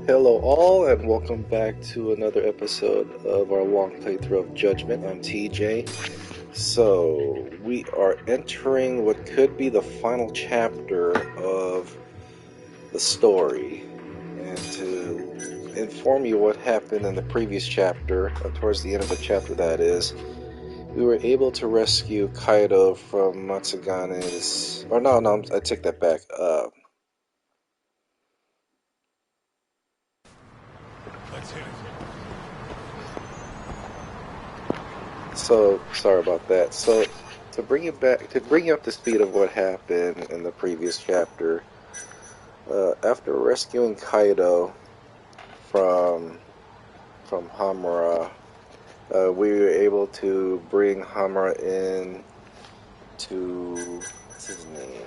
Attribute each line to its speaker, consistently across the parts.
Speaker 1: Hello, all, and welcome back to another episode of our long playthrough of Judgment. I'm TJ. So, we are entering what could be the final chapter of the story. And to inform you what happened in the previous chapter, towards the end of the chapter that is, we were able to rescue Kaito from Matsugane's... no, I take that back.
Speaker 2: Let's hit it.
Speaker 1: So, sorry about that. So, to bring you up to speed of what happened in the previous chapter, after rescuing Kaido from Hamura, we were able to bring Hamura in to what's his name?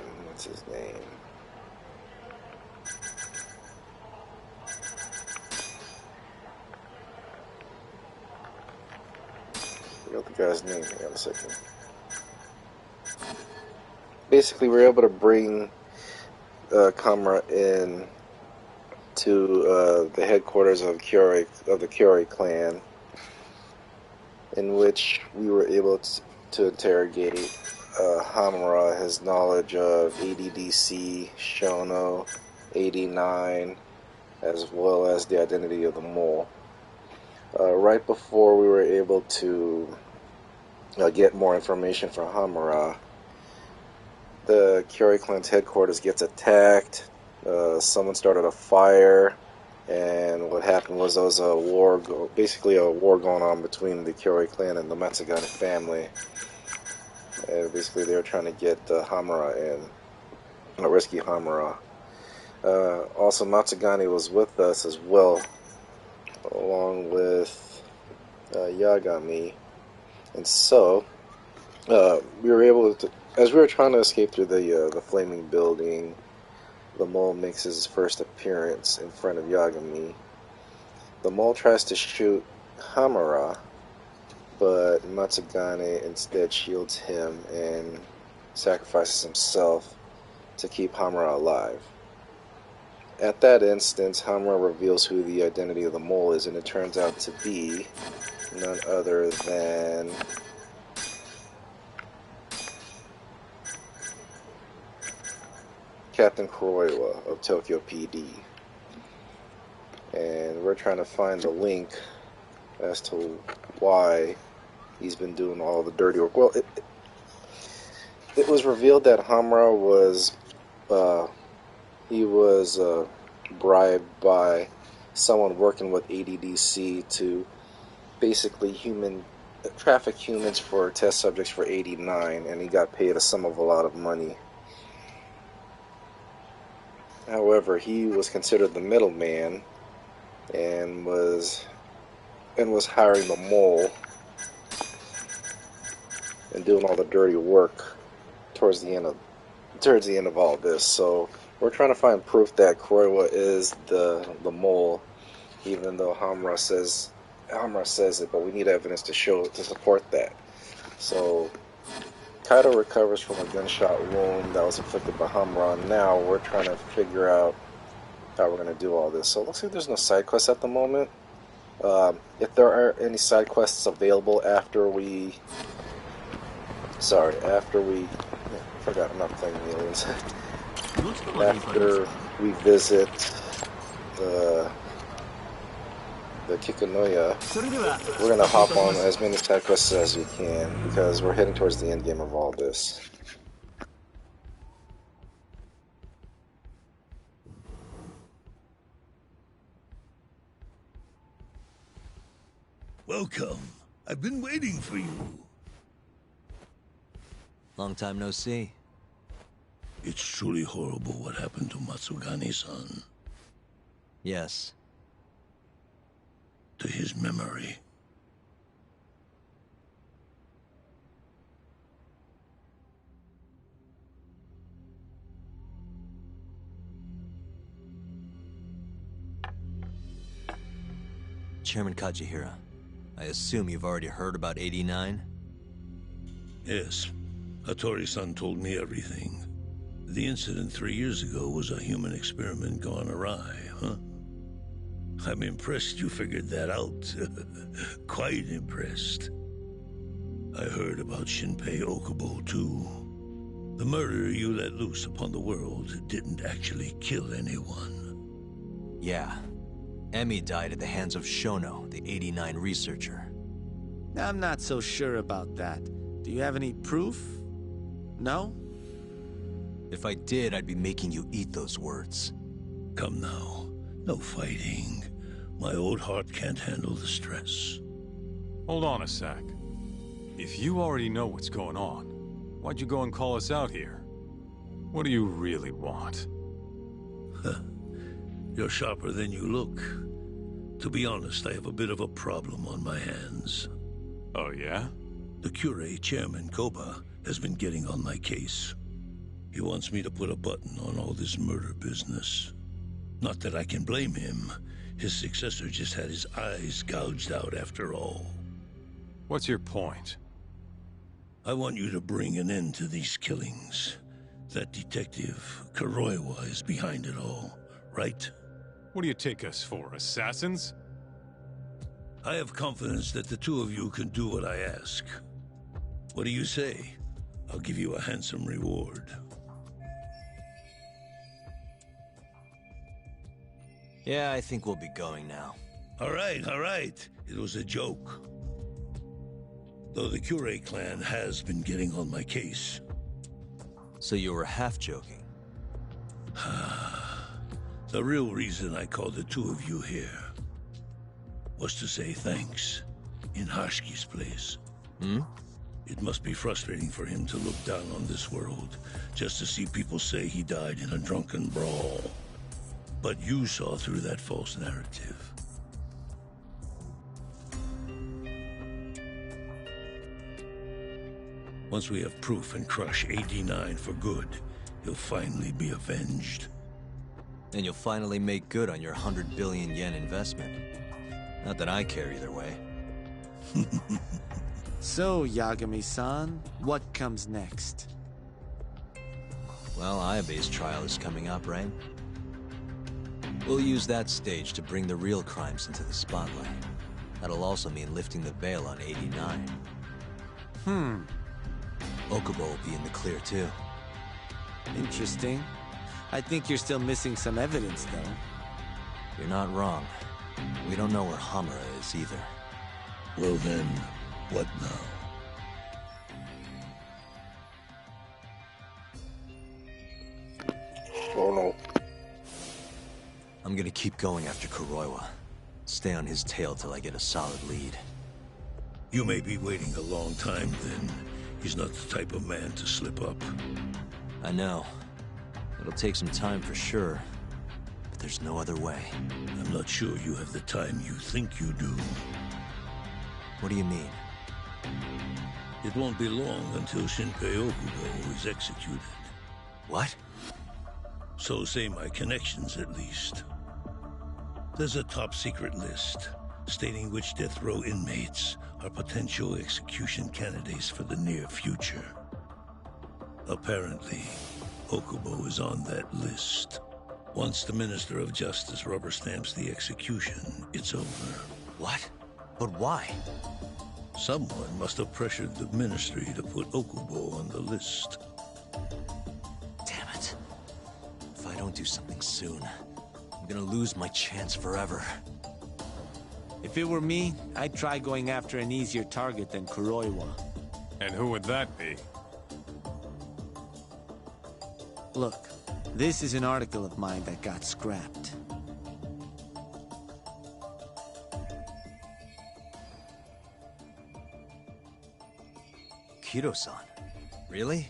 Speaker 1: I forgot the guy's name. Hang on a second. Basically, we were able to bring Hamura in to the headquarters of the Kyori clan, in which we were able to interrogate Hamura, his knowledge of ADDC, Shono, 89, as well as the identity of the mole. Right before we were able to get more information from Hamura, the Kyori clan's headquarters gets attacked. Someone started a fire, and what happened was there was a war going on between the Kyori clan and the Matsugane family. And basically they were trying to get Hamura in, rescue Hamura. Also, Matsugane was with us as well, along with Yagami. And so, we were able to, as we were trying to escape through the flaming building, the mole makes his first appearance in front of Yagami. The mole tries to shoot Hamura, but Matsugane instead shields him and sacrifices himself to keep Hamura alive. At that instance, Hamura reveals who the identity of the mole is, and it turns out to be none other than Captain Kuroiwa of Tokyo PD. And we're trying to find the link as to why he's been doing all the dirty work. Well, it was revealed that Hamura was bribed by someone working with ADDC to basically traffic humans for test subjects for 89, and he got paid a sum of a lot of money. However, he was considered the middleman and was hiring the mole and doing all the dirty work towards the end of all this. So we're trying to find proof that Kuroiwa is the mole, even though Hamura says it, but we need evidence to support that. So Kaito recovers from a gunshot wound that was inflicted by Hamura, and now we're trying to figure out how we're going to do all this. So it looks like there's no side quests at the moment. If there are any side quests available after we forgot, I'm not playing the aliens. After we visit the Kikunoya, we're going to hop on as many side quests as we can, because we're heading towards the end game of all this.
Speaker 2: Welcome. I've been waiting for you.
Speaker 3: Long time no see.
Speaker 2: It's truly horrible what happened to Matsugane-san.
Speaker 3: Yes.
Speaker 2: To his memory.
Speaker 3: Chairman Kajihira, I assume you've already heard about 89?
Speaker 2: Yes. Hattori-san told me everything. The incident 3 years ago was a human experiment gone awry, huh? I'm impressed you figured that out. Quite impressed. I heard about Shinpei Okubo, too. The murder you let loose upon the world didn't actually kill anyone.
Speaker 3: Yeah. Emmy died at the hands of Shono, the 89 researcher.
Speaker 4: I'm not so sure about that. Do you have any proof? No?
Speaker 3: If I did, I'd be making you eat those words.
Speaker 2: Come now. No fighting. My old heart can't handle the stress.
Speaker 5: Hold on a sec. If you already know what's going on, why'd you go and call us out here? What do you really want?
Speaker 2: You're sharper than you look. To be honest, I have a bit of a problem on my hands.
Speaker 5: Oh, yeah?
Speaker 2: The Cure, Chairman Koba, has been getting on my case. He wants me to put a button on all this murder business. Not that I can blame him. His successor just had his eyes gouged out after all.
Speaker 5: What's your point?
Speaker 2: I want you to bring an end to these killings. That detective, Kuroiwa, is behind it all, right?
Speaker 5: What do you take us for, assassins?
Speaker 2: I have confidence that the two of you can do what I ask. What do you say? I'll give you a handsome reward.
Speaker 3: Yeah, I think we'll be going now.
Speaker 2: All right, all right. It was a joke. Though the Cure clan has been getting on my case.
Speaker 3: So you were half joking?
Speaker 2: The real reason I called the two of you here was to say thanks in Hashki's place.
Speaker 3: Hmm?
Speaker 2: It must be frustrating for him to look down on this world just to see people say he died in a drunken brawl. But you saw through that false narrative. Once we have proof and crush AD9 for good, he'll finally be avenged.
Speaker 3: And you'll finally make good on your 100 billion yen investment. Not that I care either way.
Speaker 4: So, Yagami-san, what comes next?
Speaker 3: Well, Ayabe's trial is coming up, right? We'll use that stage to bring the real crimes into the spotlight. That'll also mean lifting the veil on 89. Okubo will be in the clear, too.
Speaker 4: Interesting. I think you're still missing some evidence, though.
Speaker 3: You're not wrong. We don't know where Hamura is, either.
Speaker 2: Well then, what now?
Speaker 1: Oh no.
Speaker 3: I'm gonna keep going after Kuroiwa. Stay on his tail till I get a solid lead.
Speaker 2: You may be waiting a long time then. He's not the type of man to slip up.
Speaker 3: I know. It'll take some time for sure. But there's no other way.
Speaker 2: I'm not sure you have the time you think you do.
Speaker 3: What do you mean?
Speaker 2: It won't be long until Shinpei Okubo is executed.
Speaker 3: What?
Speaker 2: So say my connections, at least. There's a top-secret list stating which death row inmates are potential execution candidates for the near future. Apparently, Okubo is on that list. Once the Minister of Justice rubber stamps the execution, it's over.
Speaker 3: What? But why?
Speaker 2: Someone must have pressured the Ministry to put Okubo on the list.
Speaker 3: Damn it. If I don't do something soon, I'm gonna lose my chance forever.
Speaker 4: If it were me, I'd try going after an easier target than Kuroiwa.
Speaker 5: And who would that be?
Speaker 4: Look, this is an article of mine that got scrapped.
Speaker 3: Kaito-san? Really?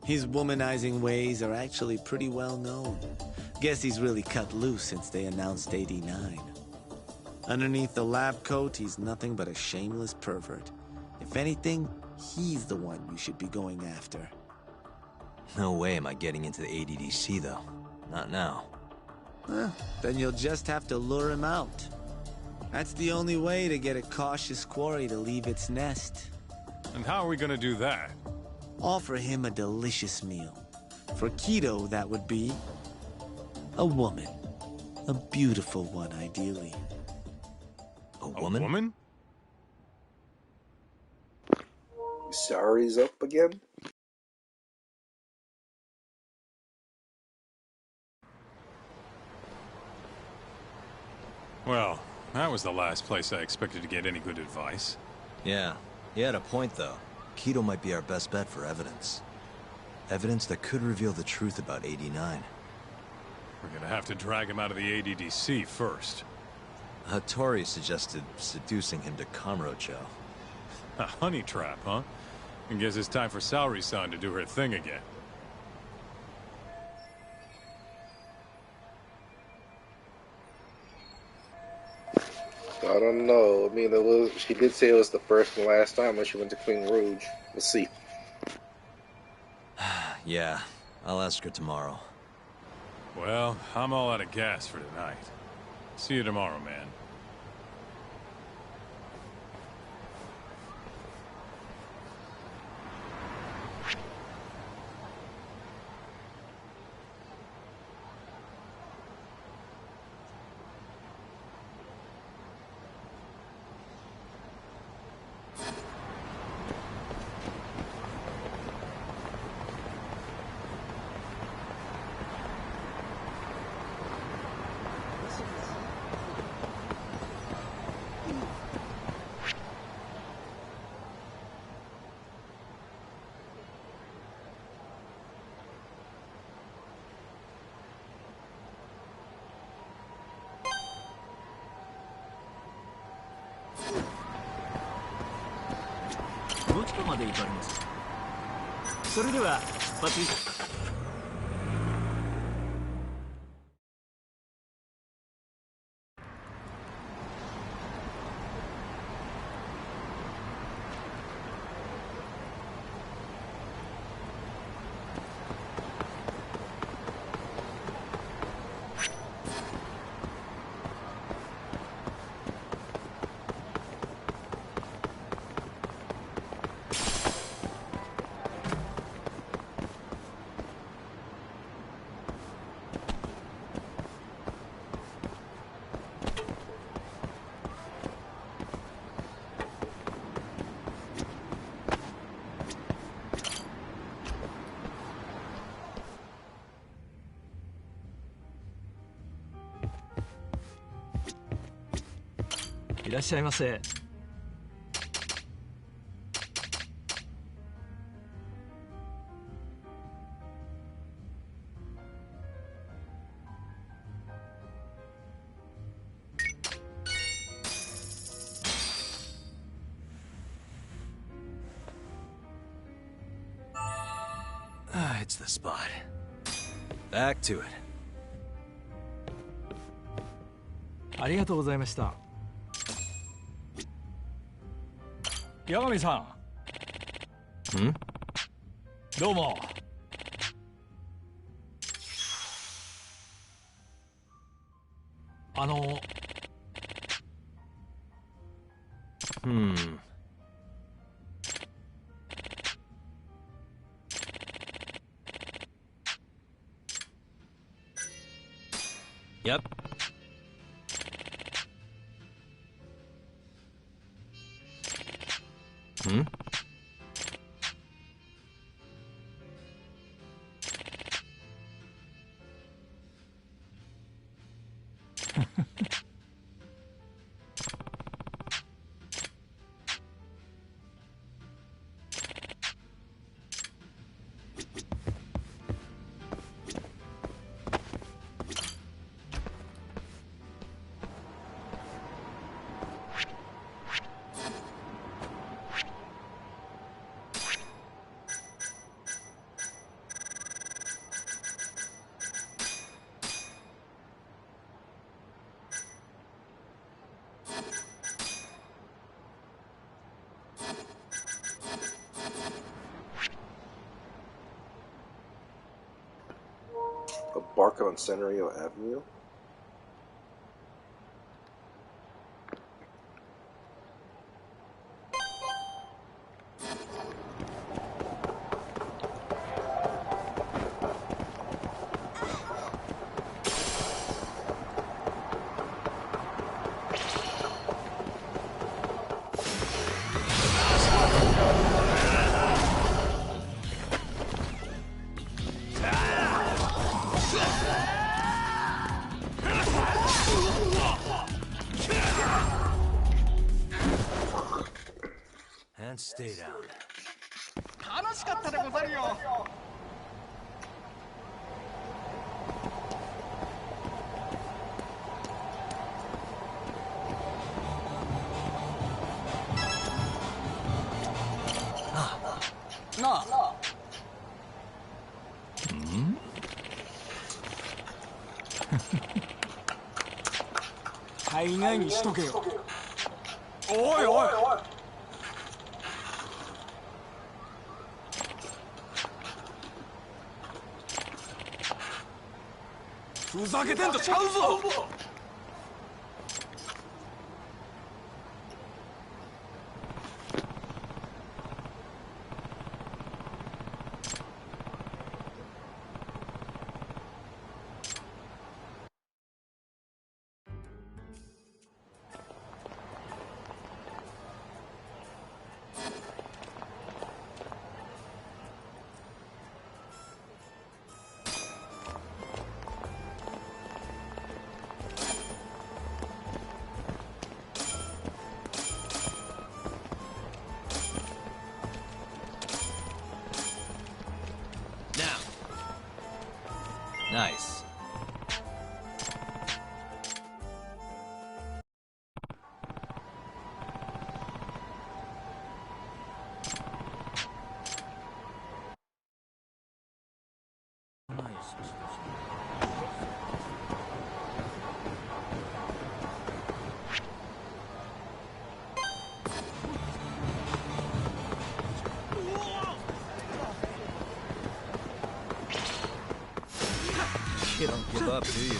Speaker 4: His womanizing ways are actually pretty well known. Guess he's really cut loose since they announced 89. Underneath the lab coat, he's nothing but a shameless pervert. If anything, he's the one you should be going after.
Speaker 3: No way am I getting into the ADDC, though. Not now.
Speaker 4: Then you'll just have to lure him out. That's the only way to get a cautious quarry to leave its nest.
Speaker 5: And how are we gonna do that?
Speaker 4: Offer him a delicious meal. For Kaito, that would be a woman. A beautiful one, ideally.
Speaker 3: A woman?
Speaker 5: A woman?
Speaker 1: Sorry's up again?
Speaker 5: Well, that was the last place I expected to get any good advice.
Speaker 3: Yeah, he had a point though. Kaito might be our best bet for evidence. Evidence that could reveal the truth about 89.
Speaker 5: We're gonna have to drag him out of the ADDC first.
Speaker 3: Hattori suggested seducing him to Kamurocho.
Speaker 5: A honey trap, huh? I guess it's time for Saori-san to do her thing again.
Speaker 1: I don't know. I mean, she did say it was the first and last time when she went to Queen Rouge. We'll see.
Speaker 3: Yeah, I'll ask her tomorrow.
Speaker 5: Well, I'm all out of gas for tonight. See you tomorrow, man.
Speaker 3: It's the spot. Back to it.
Speaker 6: ありがとうございました。八神さん。
Speaker 3: ん？
Speaker 6: どうも。
Speaker 3: Yep. Hmm?
Speaker 1: Embark on Centennial Avenue?
Speaker 3: and stay down.
Speaker 7: 楽しかったでござるよ。なあ。大概にしとけよ。おいおい。ふざけてんとちゃうぞ。
Speaker 3: Nice. You don't give up, do you?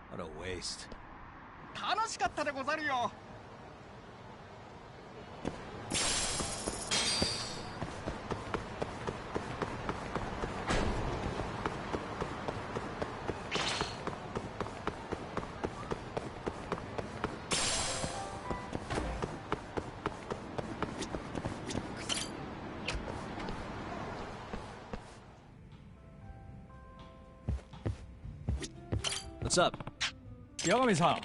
Speaker 3: What a waste.
Speaker 7: 楽しかったでござるよ。
Speaker 3: What's up?
Speaker 6: 八神さん。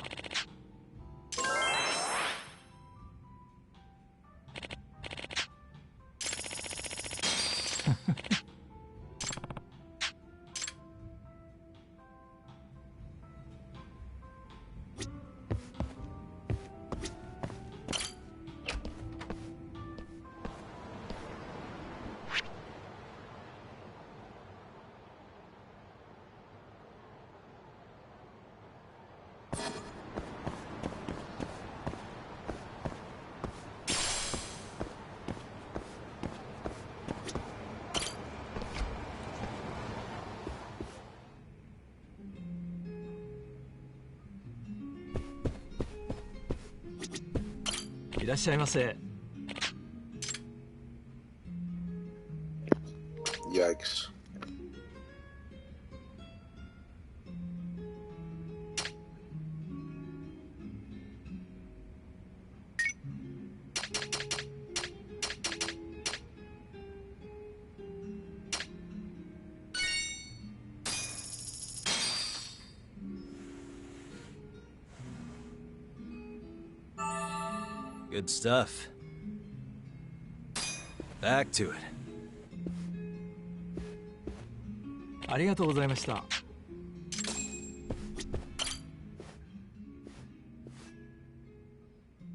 Speaker 6: いらっしゃいませ。
Speaker 1: Yikes.
Speaker 3: Good stuff. Back to it.
Speaker 6: ありがとうございました。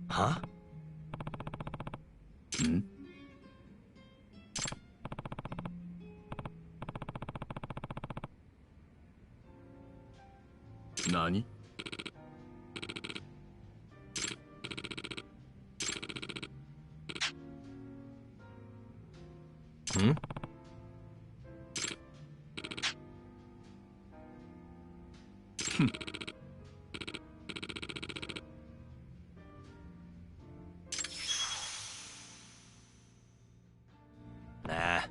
Speaker 3: Huh?
Speaker 8: ん？何？ん？Nah.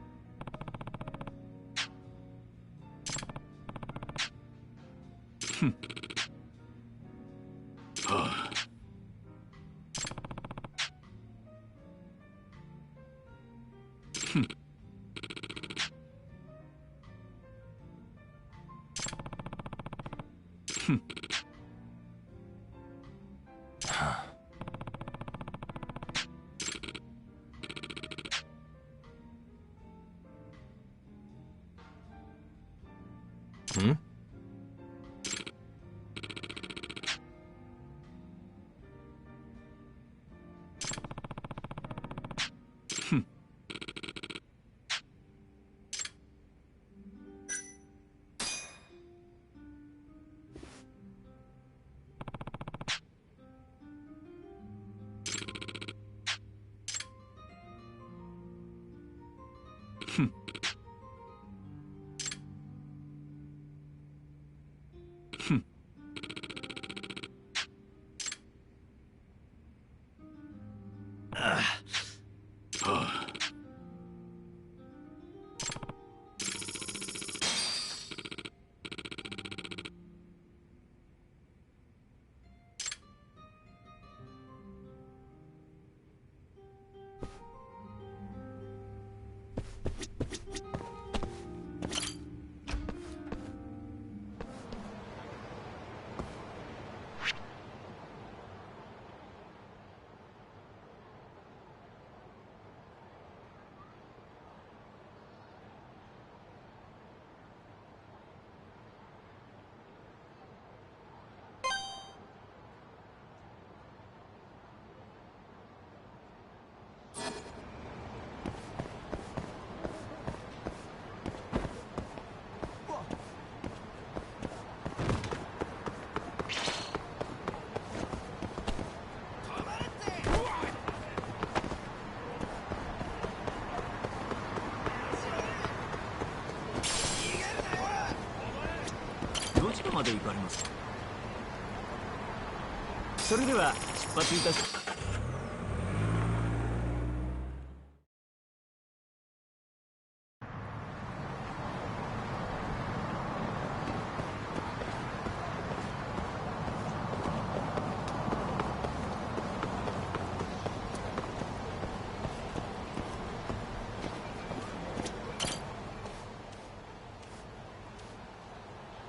Speaker 3: Hmm?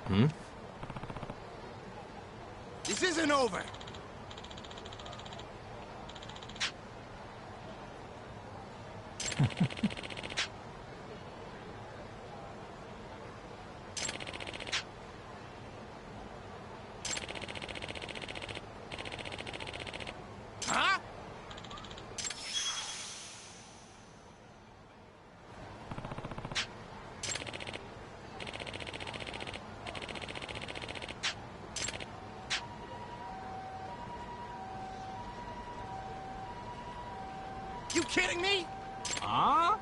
Speaker 8: Hmm?
Speaker 9: This isn't over! Huh? You kidding me?
Speaker 6: Huh?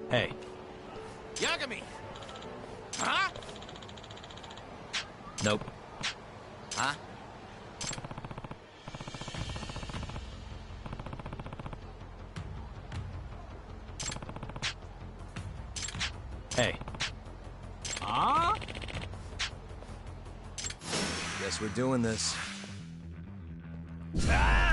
Speaker 3: Hey.
Speaker 9: Yagami! Huh?
Speaker 3: Nope.
Speaker 9: Huh?
Speaker 3: Hey.
Speaker 6: Huh?
Speaker 3: Guess we're doing this.
Speaker 9: Ah!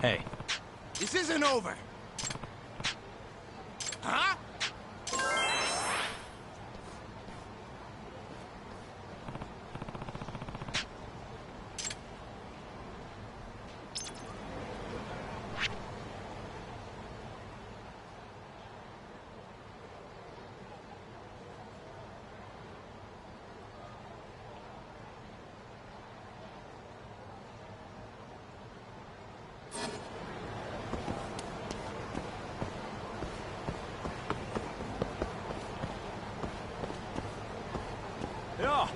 Speaker 6: Hey.
Speaker 9: This isn't over. Huh?
Speaker 6: Yeah.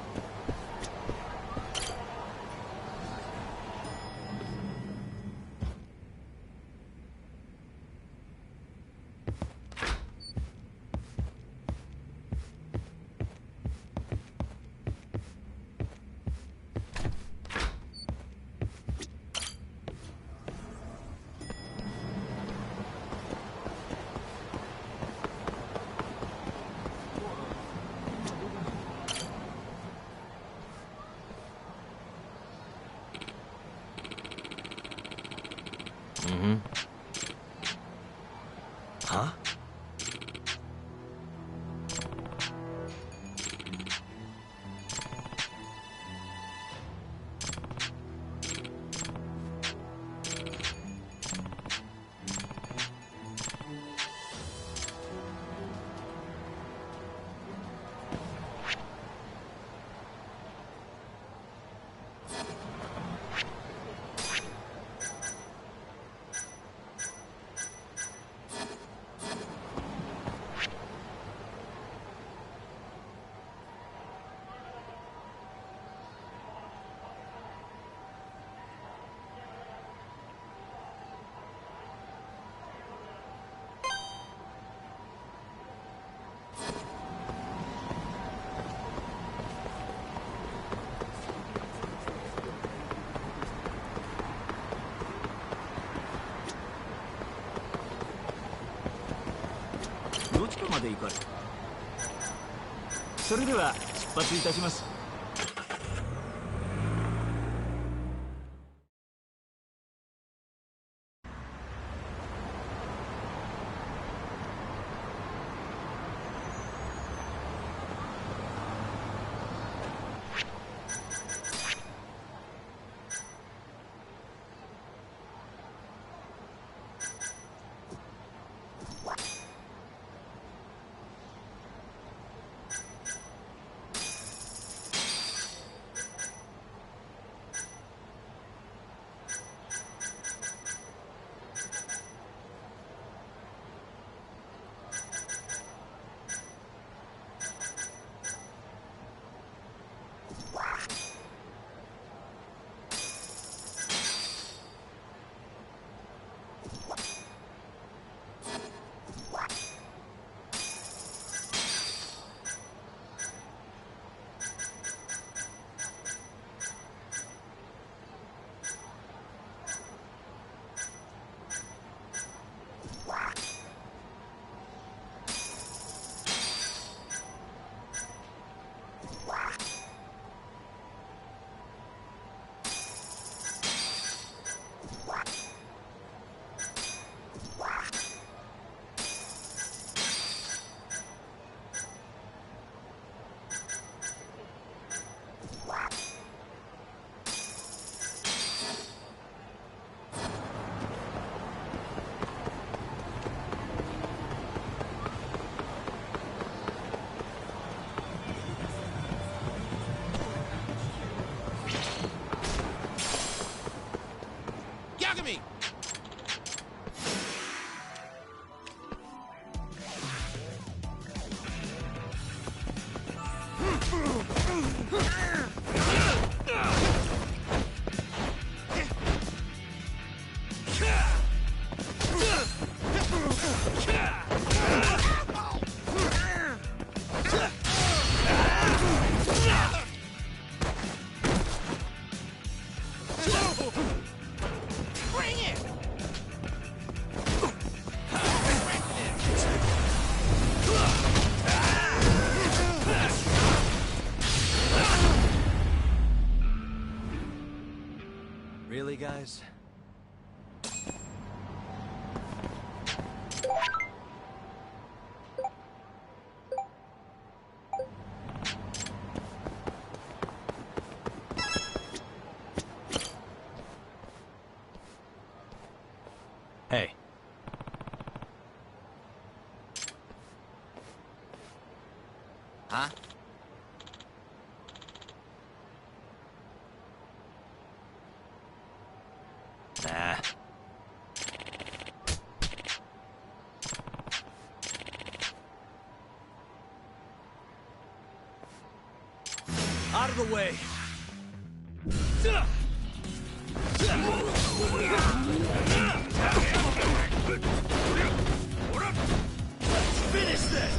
Speaker 3: Mm-hmm. Huh?
Speaker 6: どちらまで行かれる？それでは出発いたします。
Speaker 9: Yagami! Bring it!
Speaker 3: Sorry, guys. Hey.
Speaker 9: Huh?
Speaker 3: Nah. Out of the way. Finish this!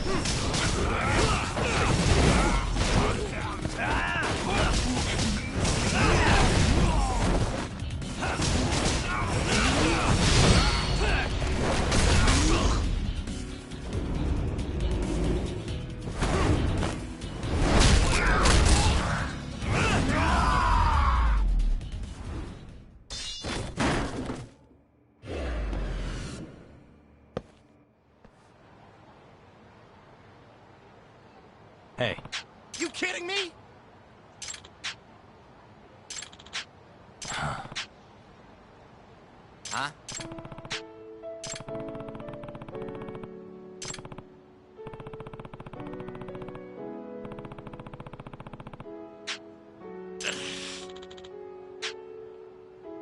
Speaker 3: Hey.
Speaker 9: You kidding me? Huh?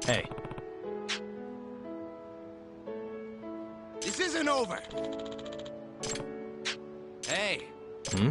Speaker 3: Hey.
Speaker 9: This isn't over. Hey.
Speaker 3: Hmm?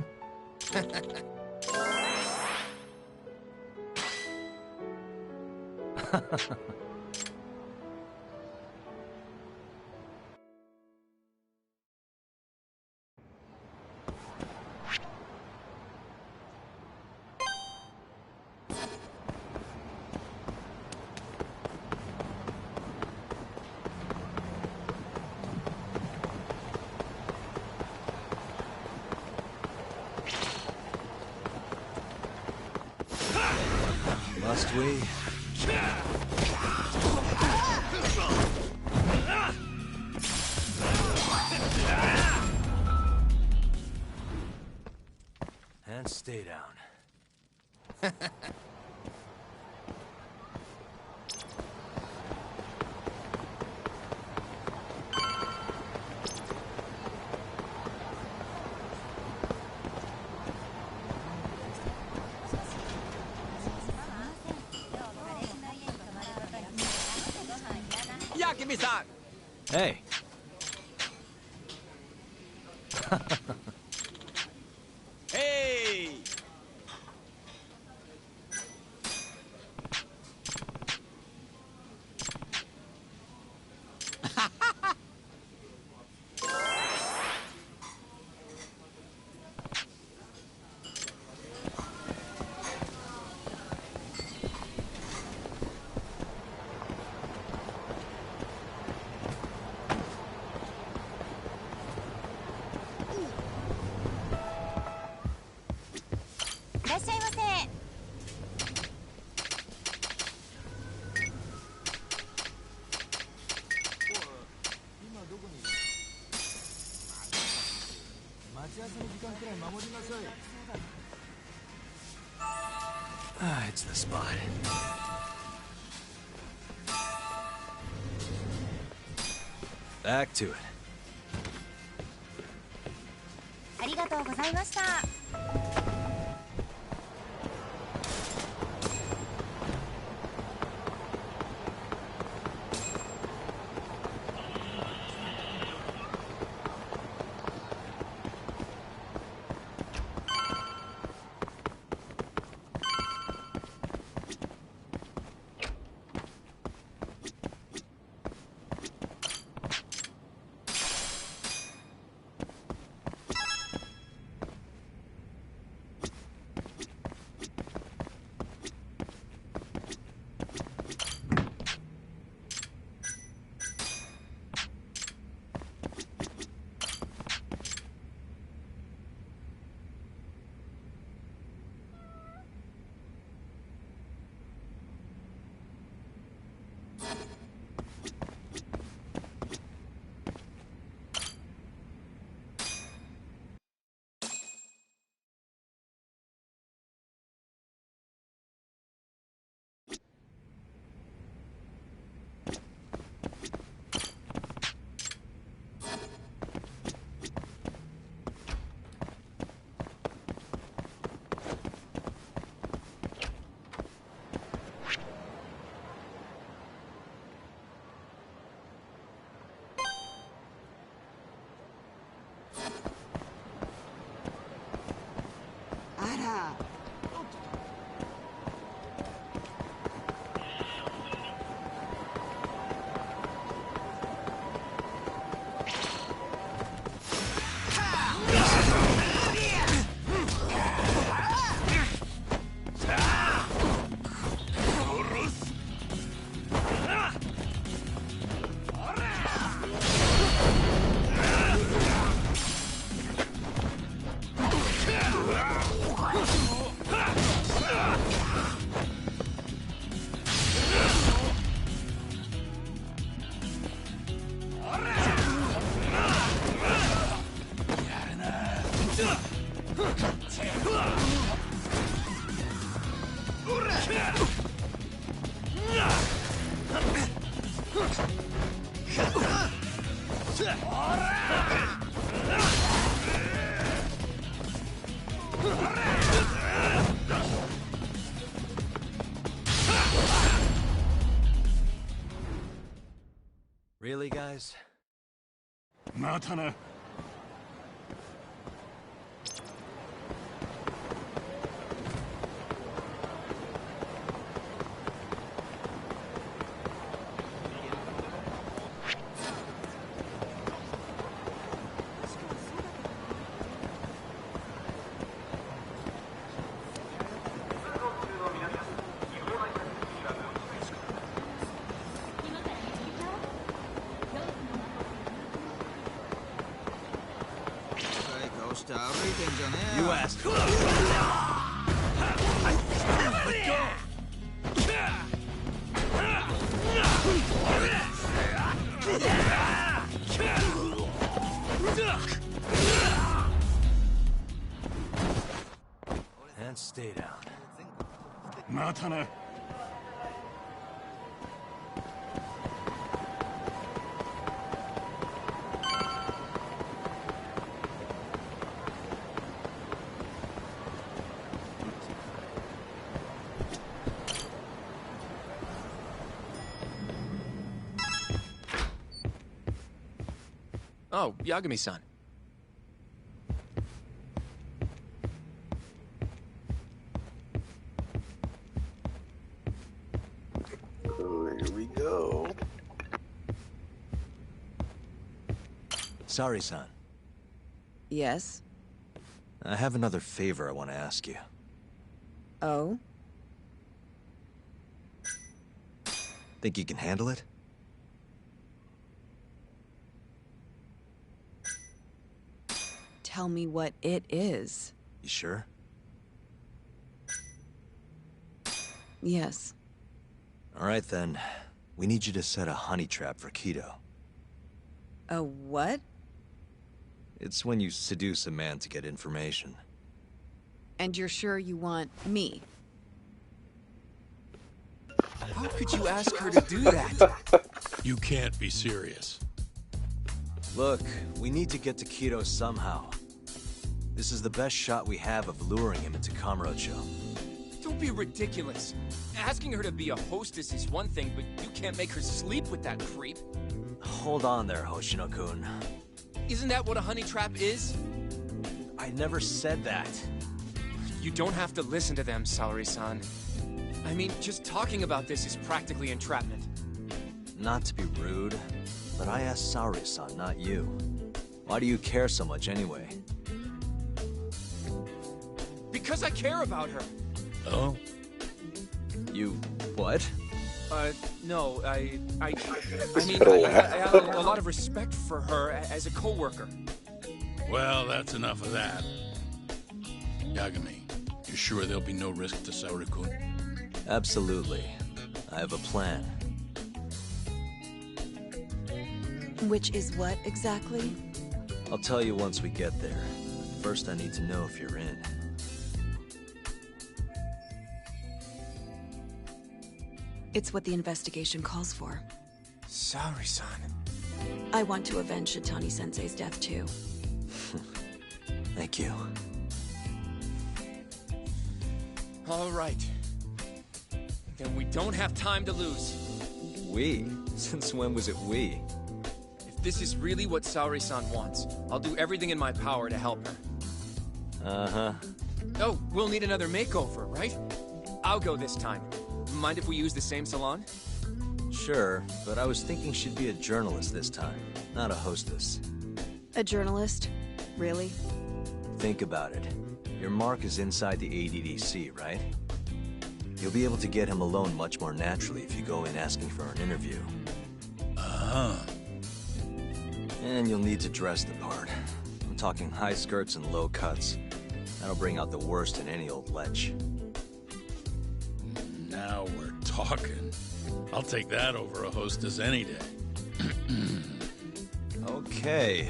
Speaker 3: Must we? And stay down.
Speaker 9: Yagami-san!
Speaker 3: Hey.
Speaker 9: Hey!
Speaker 3: It's the spot. Back to it.
Speaker 8: ありがとうございました。
Speaker 3: Really, guys?
Speaker 7: またな。
Speaker 3: You asked. And stay down.
Speaker 7: またな。
Speaker 9: Oh, Yagami-san.
Speaker 1: Oh, here we go.
Speaker 3: Sorry, son.
Speaker 10: Yes?
Speaker 3: I have another favor I want to ask you.
Speaker 10: Oh?
Speaker 3: Think you can handle it?
Speaker 10: Tell me what it is.
Speaker 3: You sure?
Speaker 10: Yes.
Speaker 3: All right, then. We need you to set a honey trap for Kaito.
Speaker 10: A what?
Speaker 3: It's when you seduce a man to get information.
Speaker 10: And you're sure you want me?
Speaker 9: How could you ask her to do that?
Speaker 2: You can't be serious.
Speaker 3: Look, we need to get to Kaito somehow. This is the best shot we have of luring him into Kamurocho.
Speaker 9: Don't be ridiculous. Asking her to be a hostess is one thing, but you can't make her sleep with that creep.
Speaker 3: Hold on there, Hoshino-kun.
Speaker 9: Isn't that what a honey trap is?
Speaker 3: I never said that.
Speaker 9: You don't have to listen to them, Saori-san. I mean, just talking about this is practically entrapment.
Speaker 3: Not to be rude, but I asked Saori-san, not you. Why do you care so much anyway?
Speaker 9: Because I care about her.
Speaker 2: Oh?
Speaker 3: You... what?
Speaker 9: No, I mean, I have a lot of respect for her as a co-worker.
Speaker 2: Well, that's enough of that. Yagami, you sure there'll be no risk to Saori-kun?
Speaker 3: Absolutely. I have a plan.
Speaker 10: Which is what, exactly?
Speaker 3: I'll tell you once we get there. First, I need to know if you're in.
Speaker 10: It's what the investigation calls for.
Speaker 9: Saori-san.
Speaker 10: I want to avenge Shitani-sensei's death, too.
Speaker 3: Thank you.
Speaker 9: All right. Then we don't have time to lose.
Speaker 3: We? Since when was it we?
Speaker 9: If this is really what Saori-san wants, I'll do everything in my power to help her.
Speaker 3: Uh-huh.
Speaker 9: Oh, we'll need another makeover, right? I'll go this time. Mind if we use the same salon?
Speaker 3: Sure, but I was thinking she'd be a journalist this time, not a hostess.
Speaker 10: A journalist? Really?
Speaker 3: Think about it. Your mark is inside the ADDC, right? You'll be able to get him alone much more naturally if you go in asking for an interview. And you'll need to dress the part. I'm talking high skirts and low cuts. That'll bring out the worst in any old lech.
Speaker 2: Now we're talking. I'll take that over a hostess any day.
Speaker 3: Okay.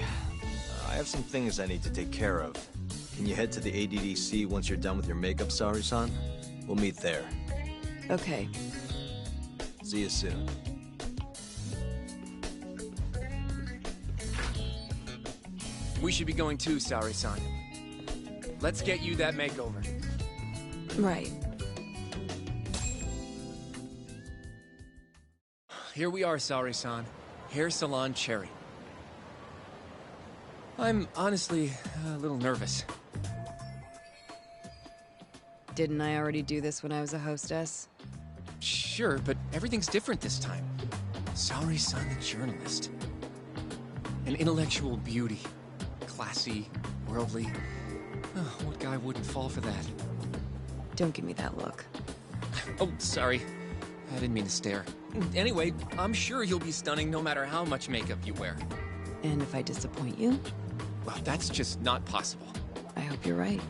Speaker 3: I have some things I need to take care of. Can you head to the ADDC once you're done with your makeup, Sari-san? We'll meet there.
Speaker 10: Okay.
Speaker 3: See you soon.
Speaker 9: We should be going too, Sari-san. Let's get you that makeover.
Speaker 10: Right.
Speaker 9: Here we are, Sari-san. Hair Salon Cherry. I'm honestly a little nervous.
Speaker 11: Didn't I already do this when I was a hostess?
Speaker 9: Sure, but everything's different this time. Sari-san the journalist. An intellectual beauty. Classy, worldly. Oh, what guy wouldn't fall for that?
Speaker 11: Don't give me that look.
Speaker 9: Oh, sorry. I didn't mean to stare. Anyway, I'm sure you'll be stunning no matter how much makeup you wear.
Speaker 11: And if I disappoint you?
Speaker 9: Well, that's just not possible.
Speaker 11: I hope you're right.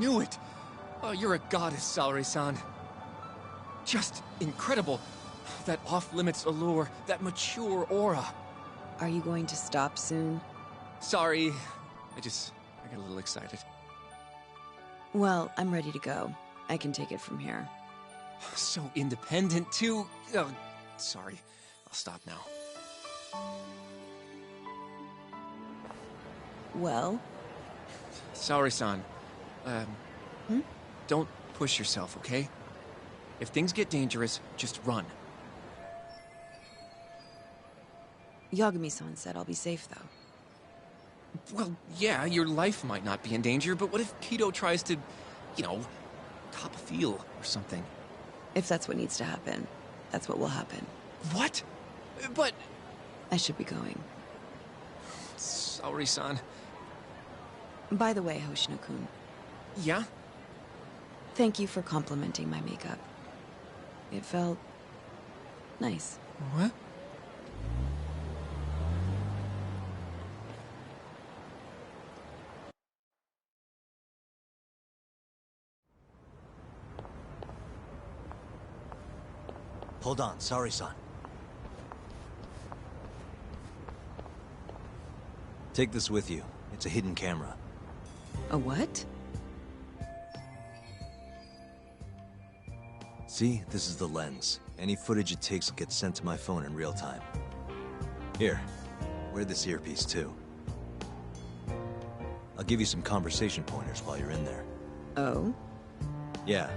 Speaker 9: knew it! Oh, you're a goddess, Saori-san. Just incredible. That off-limits allure, that mature aura.
Speaker 11: Are you going to stop soon?
Speaker 9: Sorry. I got a little excited.
Speaker 11: Well, I'm ready to go. I can take it from here.
Speaker 9: So independent, too. Oh, sorry. I'll stop now.
Speaker 11: Well?
Speaker 9: Saori-san, don't push yourself, okay? If things get dangerous, just run.
Speaker 11: Yagami-san said I'll be safe, though.
Speaker 9: Well, yeah, your life might not be in danger, but what if Kaito tries to, you know, top a field or something?
Speaker 11: If that's what needs to happen, that's what will happen.
Speaker 9: What? But...
Speaker 11: I should be going.
Speaker 9: Saori-san.
Speaker 11: By the way, Hoshino-kun.
Speaker 9: Yeah?
Speaker 11: Thank you for complimenting my makeup. It felt... nice.
Speaker 9: What?
Speaker 3: Hold on, Saori-san. Take this with you. It's a hidden camera.
Speaker 11: A what?
Speaker 3: See, this is the lens. Any footage it takes will get sent to my phone in real time. Here, wear this earpiece too. I'll give you some conversation pointers while you're in there.
Speaker 11: Oh?
Speaker 3: Yeah.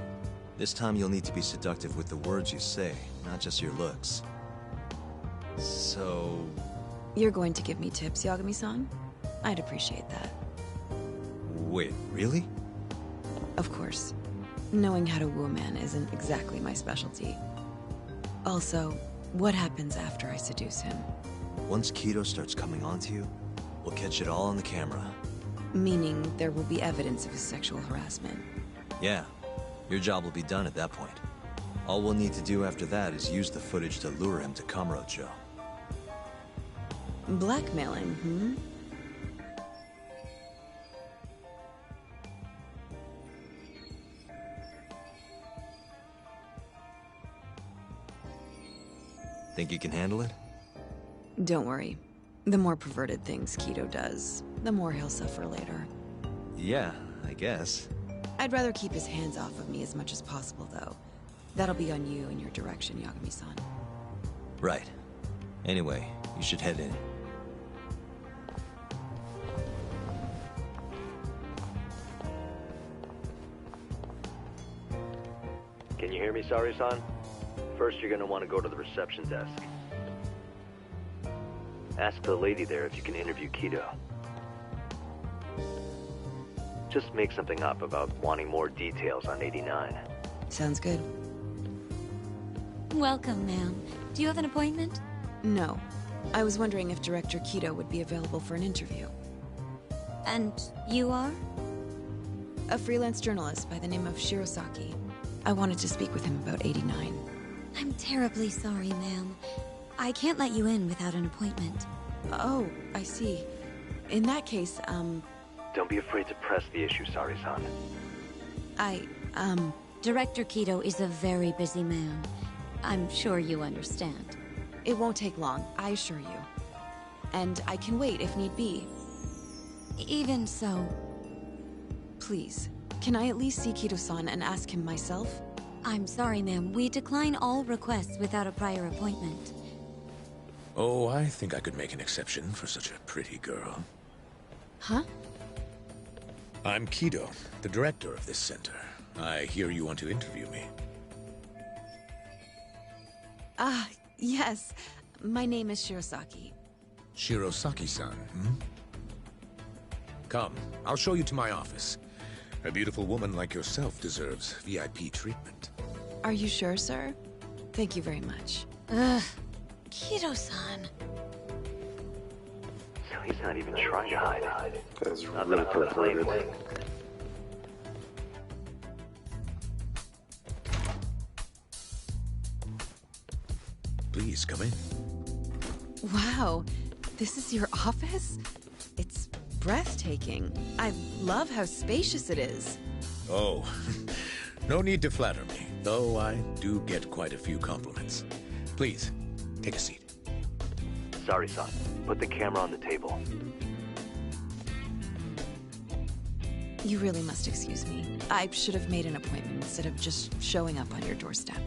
Speaker 3: This time you'll need to be seductive with the words you say, not just your looks. So...
Speaker 11: You're going to give me tips, Yagami-san? I'd appreciate that.
Speaker 3: Wait, really?
Speaker 11: Of course. Knowing how to woo a man isn't exactly my specialty. Also, what happens after I seduce him?
Speaker 3: Once Kaito starts coming onto you, we'll catch it all on the camera.
Speaker 11: Meaning there will be evidence of his sexual harassment.
Speaker 3: Yeah. Your job will be done at that point. All we'll need to do after that is use the footage to lure him to Kamurocho.
Speaker 11: Blackmailing, hmm?
Speaker 3: Think you can handle it?
Speaker 11: Don't worry. The more perverted things Kaito does, the more he'll suffer later.
Speaker 3: Yeah, I guess.
Speaker 11: I'd rather keep his hands off of me as much as possible, though. That'll be on you and your direction, Yagami-san.
Speaker 3: Right. Anyway, you should head in.
Speaker 12: Can you hear me, Saori-san? First, you're gonna want to go to the reception desk. Ask the lady there if you can interview Kaito. Just make something up about wanting more details on 89.
Speaker 11: Sounds good.
Speaker 8: Welcome, ma'am. Do you have an appointment?
Speaker 11: No. I was wondering if Director Kaito would be available for an interview.
Speaker 8: And you are?
Speaker 11: A freelance journalist by the name of Shirosaki. I wanted to speak with him about 89.
Speaker 8: I'm terribly sorry, ma'am. I can't let you in without an appointment.
Speaker 11: Oh, I see. In that case,
Speaker 12: Don't be afraid to press the issue, Saori-san.
Speaker 8: Director Kaito is a very busy man. I'm sure you understand.
Speaker 11: It won't take long, I assure you. And I can wait if need be.
Speaker 8: Even so...
Speaker 11: Please, can I at least see Kaito-san and ask him myself?
Speaker 8: I'm sorry, ma'am. We decline all requests without a prior appointment.
Speaker 2: Oh, I think I could make an exception for such a pretty girl.
Speaker 11: Huh?
Speaker 2: I'm Kaito, the director of this center. I hear you want to interview me.
Speaker 11: Yes. My name is Shirosaki.
Speaker 2: Shirosaki-san, hmm? Come, I'll show you to my office. A beautiful woman like yourself deserves VIP treatment.
Speaker 11: Are you sure, sir? Thank you very much.
Speaker 8: Ugh. Kaito-san.
Speaker 12: So he's not even trying to hide.
Speaker 1: That's
Speaker 12: Not
Speaker 1: really
Speaker 12: that I'm complaining.
Speaker 1: perverted.
Speaker 2: Please, come in.
Speaker 11: Wow. This is your office? It's breathtaking. I love how spacious it is.
Speaker 13: Oh, no need to flatter me, though I do get quite a few compliments. Please, take a seat.
Speaker 12: Sorry, son. Put the camera on the table.
Speaker 11: You really must excuse me. I should have made an appointment instead of just showing up on your doorstep.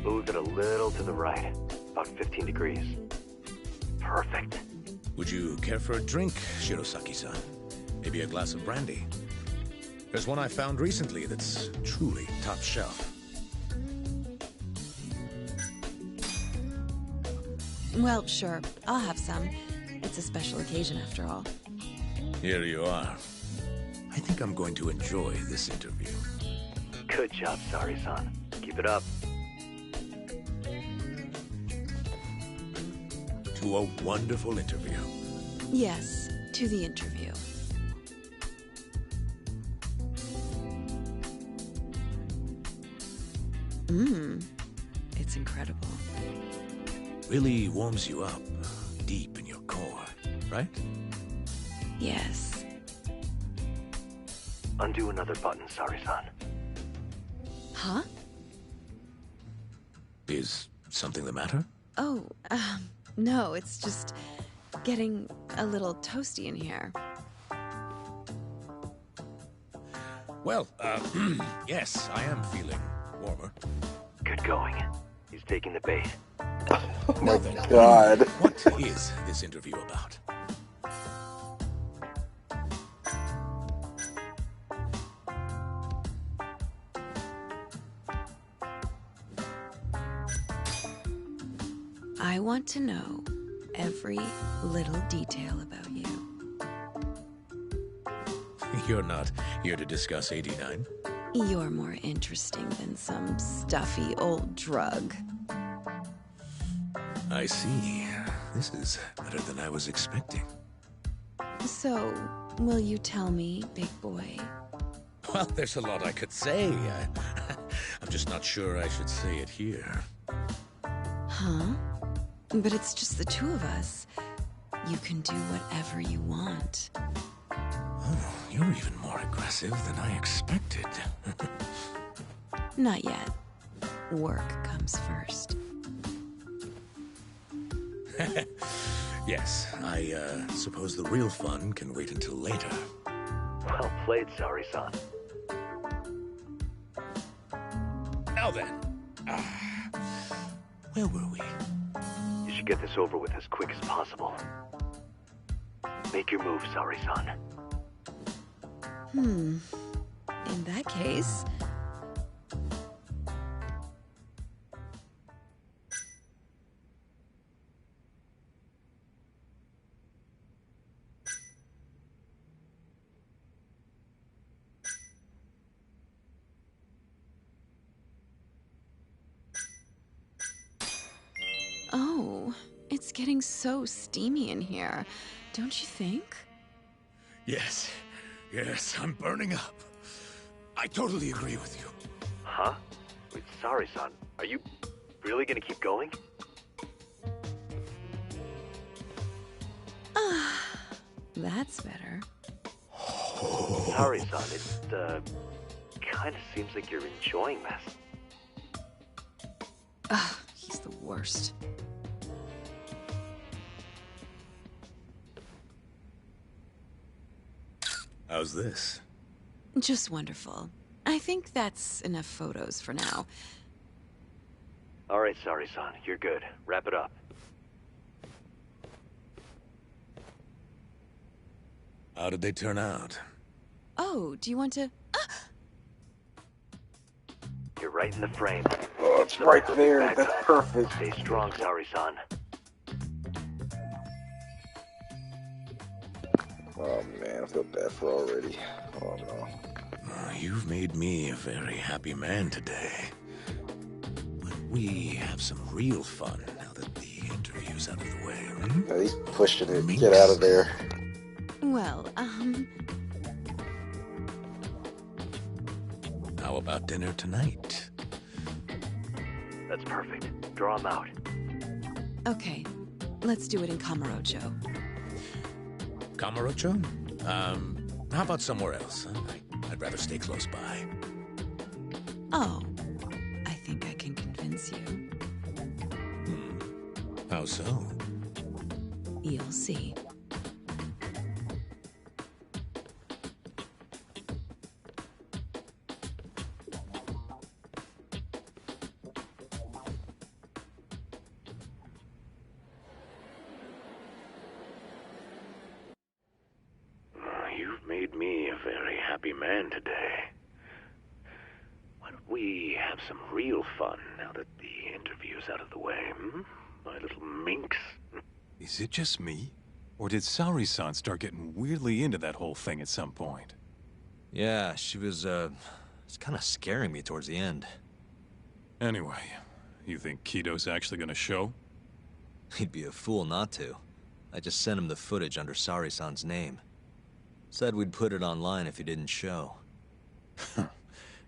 Speaker 12: Move it a little to the right. About 15 degrees. Perfect.
Speaker 13: Would you care for a drink, Shirosaki-san? Maybe a glass of brandy? There's one I found recently that's truly top shelf.
Speaker 11: Well, sure. I'll have some. It's a special occasion after all.
Speaker 13: Here you are. I think I'm going to enjoy this interview.
Speaker 12: Good job, Sari-san. Keep it up.
Speaker 13: To a wonderful interview.
Speaker 11: Yes, to the interview. It's incredible.
Speaker 13: Really warms you up deep in your core, right?
Speaker 11: Yes.
Speaker 12: Undo another button, Sari-san.
Speaker 11: Huh?
Speaker 13: Is something the matter?
Speaker 11: Oh, no, it's just getting a little toasty in here.
Speaker 13: Well, yes, I am feeling warmer.
Speaker 12: Good going. He's taking the bait.
Speaker 1: Oh my god.
Speaker 13: What is this interview about?
Speaker 11: I want to know every little detail about you.
Speaker 13: You're not here to discuss 89?
Speaker 11: You're more interesting than some stuffy old drug.
Speaker 13: I see. This is better than I was expecting.
Speaker 11: So, will you tell me, big boy?
Speaker 13: Well, there's a lot I could say. I'm just not sure I should say it here.
Speaker 11: Huh? But it's just the two of us. You can do whatever you want.
Speaker 13: Oh, you're even more aggressive than I expected.
Speaker 11: Not yet. Work comes first.
Speaker 13: Yes, I suppose the real fun can wait until later.
Speaker 12: Well played, Sari-san.
Speaker 13: Now then, where were we?
Speaker 12: You should get this over with as quick as possible. Make your move, Sari-san.
Speaker 11: In that case... Oh, it's getting so steamy in here, don't you think?
Speaker 13: Yes, I'm burning up. I totally agree with you.
Speaker 12: Huh? Wait, Sari-san, are you really gonna keep going?
Speaker 11: That's better.
Speaker 12: Sari-san, it, kinda seems like you're enjoying this.
Speaker 11: He's the worst.
Speaker 13: How's this?
Speaker 11: Just wonderful. I think that's enough photos for now.
Speaker 12: Alright, Sari-san, you're good. Wrap it up.
Speaker 13: How did they turn out?
Speaker 11: Oh, do you want to...
Speaker 12: You're right in the frame.
Speaker 1: Oh, it's right there. That's perfect.
Speaker 12: Stay strong, Sari-san.
Speaker 1: Oh man, I feel bad for already. Oh no.
Speaker 13: You've made me a very happy man today. But we have some real fun now that the interview's out of the way, right?
Speaker 1: Yeah, he's pushing it. Get out of there.
Speaker 11: Well,
Speaker 13: How about dinner tonight?
Speaker 12: That's perfect. Draw him out.
Speaker 11: Okay, let's do it in Kamurocho.
Speaker 13: Kamurocho? How about somewhere else? I I'd rather stay close by.
Speaker 11: Oh, I think I can convince you.
Speaker 13: How so?
Speaker 11: You'll see.
Speaker 12: You've made me a very happy man today. Why don't we have some real fun now that the interview's out of the way, my little minx?
Speaker 5: Is it just me? Or did Saori-san start getting weirdly into that whole thing at some point?
Speaker 3: Yeah, she was, it's kind of scaring me towards the end.
Speaker 5: Anyway, you think Kaito's actually gonna show?
Speaker 3: He'd be a fool not to. I just sent him the footage under Saori-san's name. Said we'd put it online if he didn't show.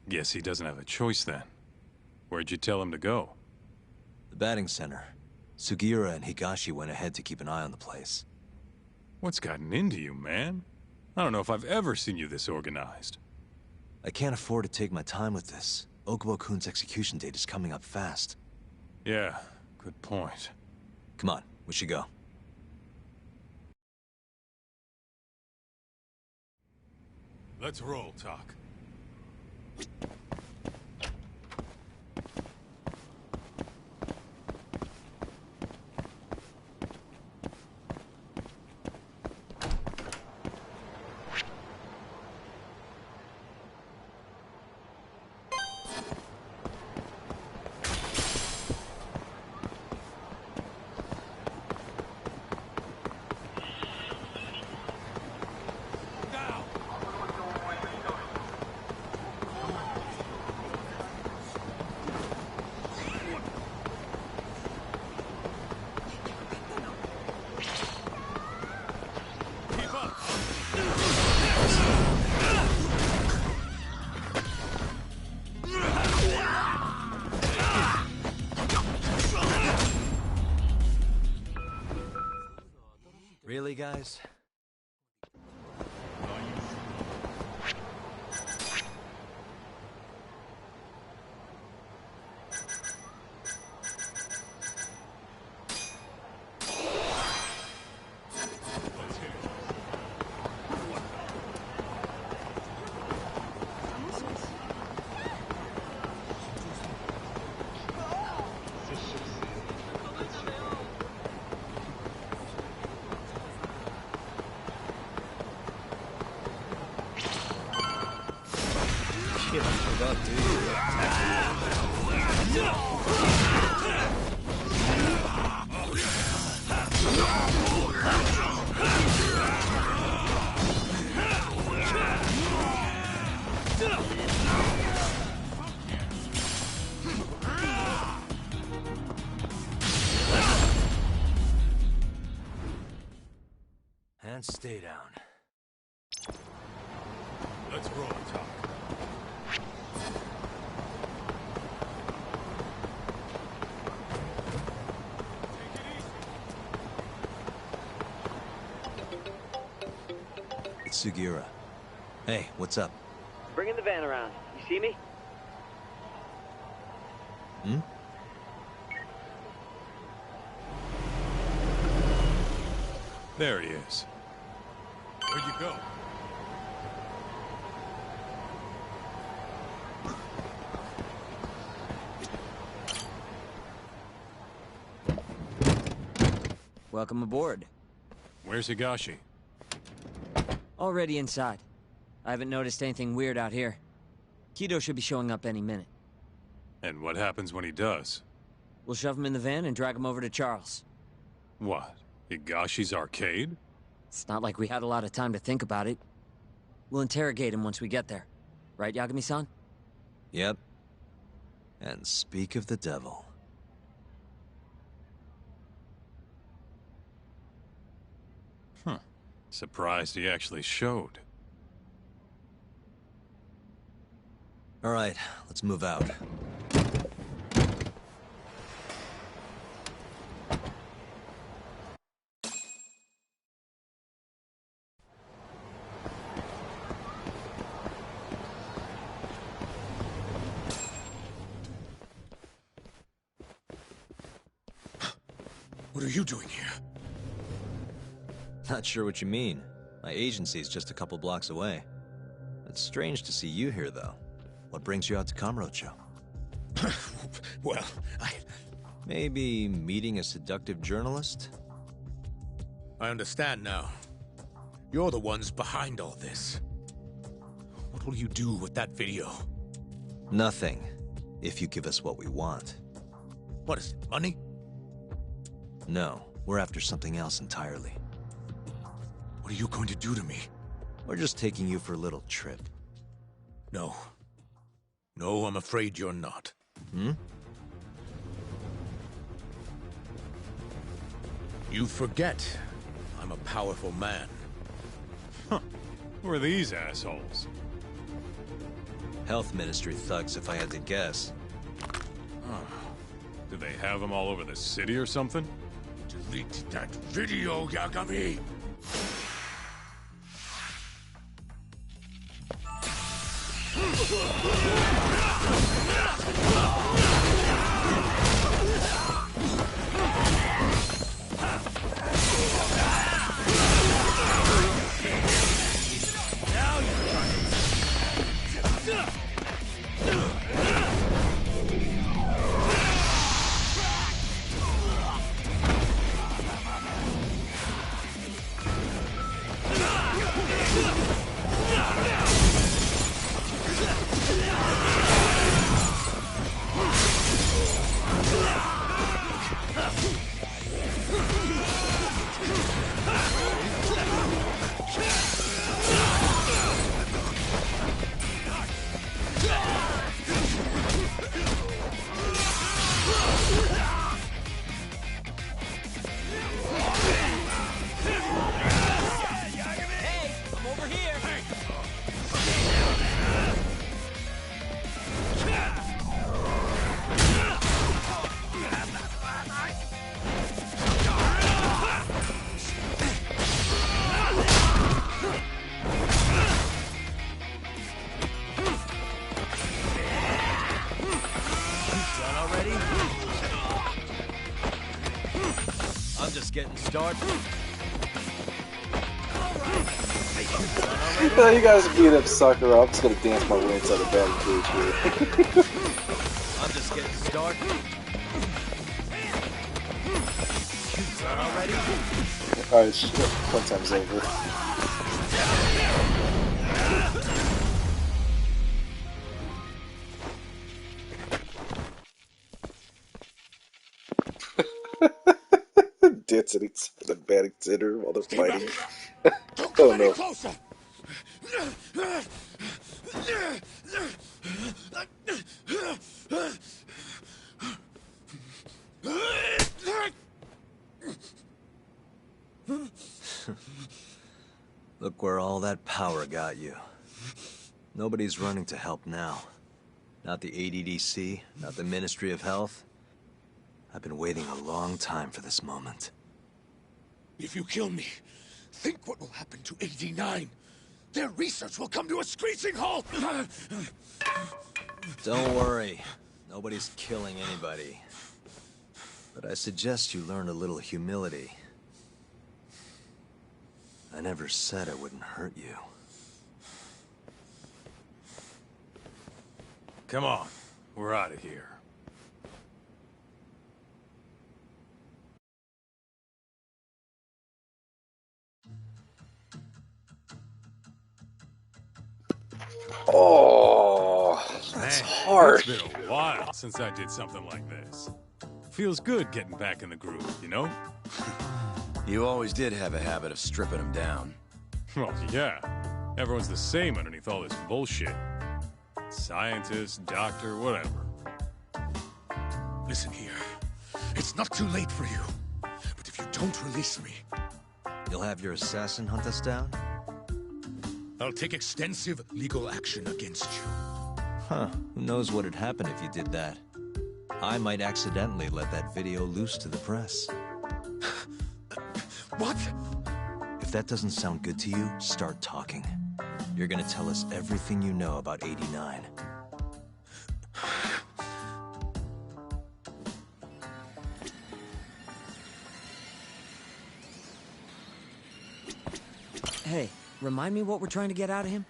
Speaker 5: Guess he doesn't have a choice then. Where'd you tell him to go?
Speaker 3: The batting center. Sugiura and Higashi went ahead to keep an eye on the place.
Speaker 5: What's gotten into you, man? I don't know if I've ever seen you this organized.
Speaker 3: I can't afford to take my time with this. Okubo-kun's execution date is coming up fast.
Speaker 5: Yeah, good point.
Speaker 3: Come on, we should go.
Speaker 5: Let's roll, Talk.
Speaker 3: Really, guys? And stay down.
Speaker 5: Let's roll, Talk.
Speaker 3: It's Sugiura. Hey, what's up?
Speaker 14: Bringing the van around. You see me?
Speaker 3: Hmm?
Speaker 5: There he is. Where'd you go?
Speaker 14: Welcome aboard.
Speaker 5: Where's Higashi?
Speaker 14: Already inside. I haven't noticed anything weird out here. Kaito should be showing up any minute.
Speaker 5: And what happens when he does?
Speaker 14: We'll shove him in the van and drag him over to Charles.
Speaker 5: What? Higashi's arcade?
Speaker 14: It's not like we had a lot of time to think about it. We'll interrogate him once we get there. Right, Yagami-san?
Speaker 3: Yep. And speak of the devil.
Speaker 5: Surprised he actually showed.
Speaker 3: All right, let's move out.
Speaker 13: What are you doing here?
Speaker 3: Not sure what you mean. My agency is just a couple blocks away. It's strange to see you here, though. What brings you out to Kamurocho?
Speaker 13: Well,
Speaker 3: Maybe meeting a seductive journalist?
Speaker 13: I understand now. You're the ones behind all this. What will you do with that video?
Speaker 3: Nothing, if you give us what we want.
Speaker 13: What is it, money?
Speaker 3: No, we're after something else entirely.
Speaker 13: What are you going to do to me?
Speaker 3: We're just taking you for a little trip.
Speaker 13: No. No, I'm afraid you're not. You forget. I'm a powerful man.
Speaker 5: Huh. Who are these assholes?
Speaker 3: Health Ministry thugs, if I had to guess.
Speaker 5: Do they have them all over the city or something?
Speaker 13: Delete that video, Yagami!
Speaker 3: Getting started.
Speaker 1: You guys beat that sucker up. I'm just gonna dance my way inside the batting cage here.
Speaker 3: I'm just getting started. Done already?
Speaker 1: Alright, one time's over. Dancing inside the batting center while they're fighting. Oh no.
Speaker 13: Closer.
Speaker 3: Look where all that power got you. Nobody's running to help now. Not the ADDC, not the Ministry of Health. I've been waiting a long time for this moment.
Speaker 13: If you kill me, think what will happen to 89. Their research will come to a screeching halt!
Speaker 3: Don't worry. Nobody's killing anybody. But I suggest you learn a little humility. I never said I wouldn't hurt you.
Speaker 5: Come on, we're out of here.
Speaker 1: Oh, that's hard.
Speaker 5: It's been a while since I did something like this. Feels good getting back in the groove, you know?
Speaker 15: You always did have a habit of stripping them down.
Speaker 5: Well, yeah. Everyone's the same underneath all this bullshit. Scientist, doctor, whatever.
Speaker 13: Listen here. It's not too late for you. But if you don't release me...
Speaker 3: You'll have your assassin hunt us down?
Speaker 13: I'll take extensive legal action against you.
Speaker 3: Huh. Who knows what'd happen if you did that? I might accidentally let that video loose to the press.
Speaker 13: What?
Speaker 3: If that doesn't sound good to you, start talking. You're gonna tell us everything you know about 89.
Speaker 14: Hey, remind me what we're trying to get out of him?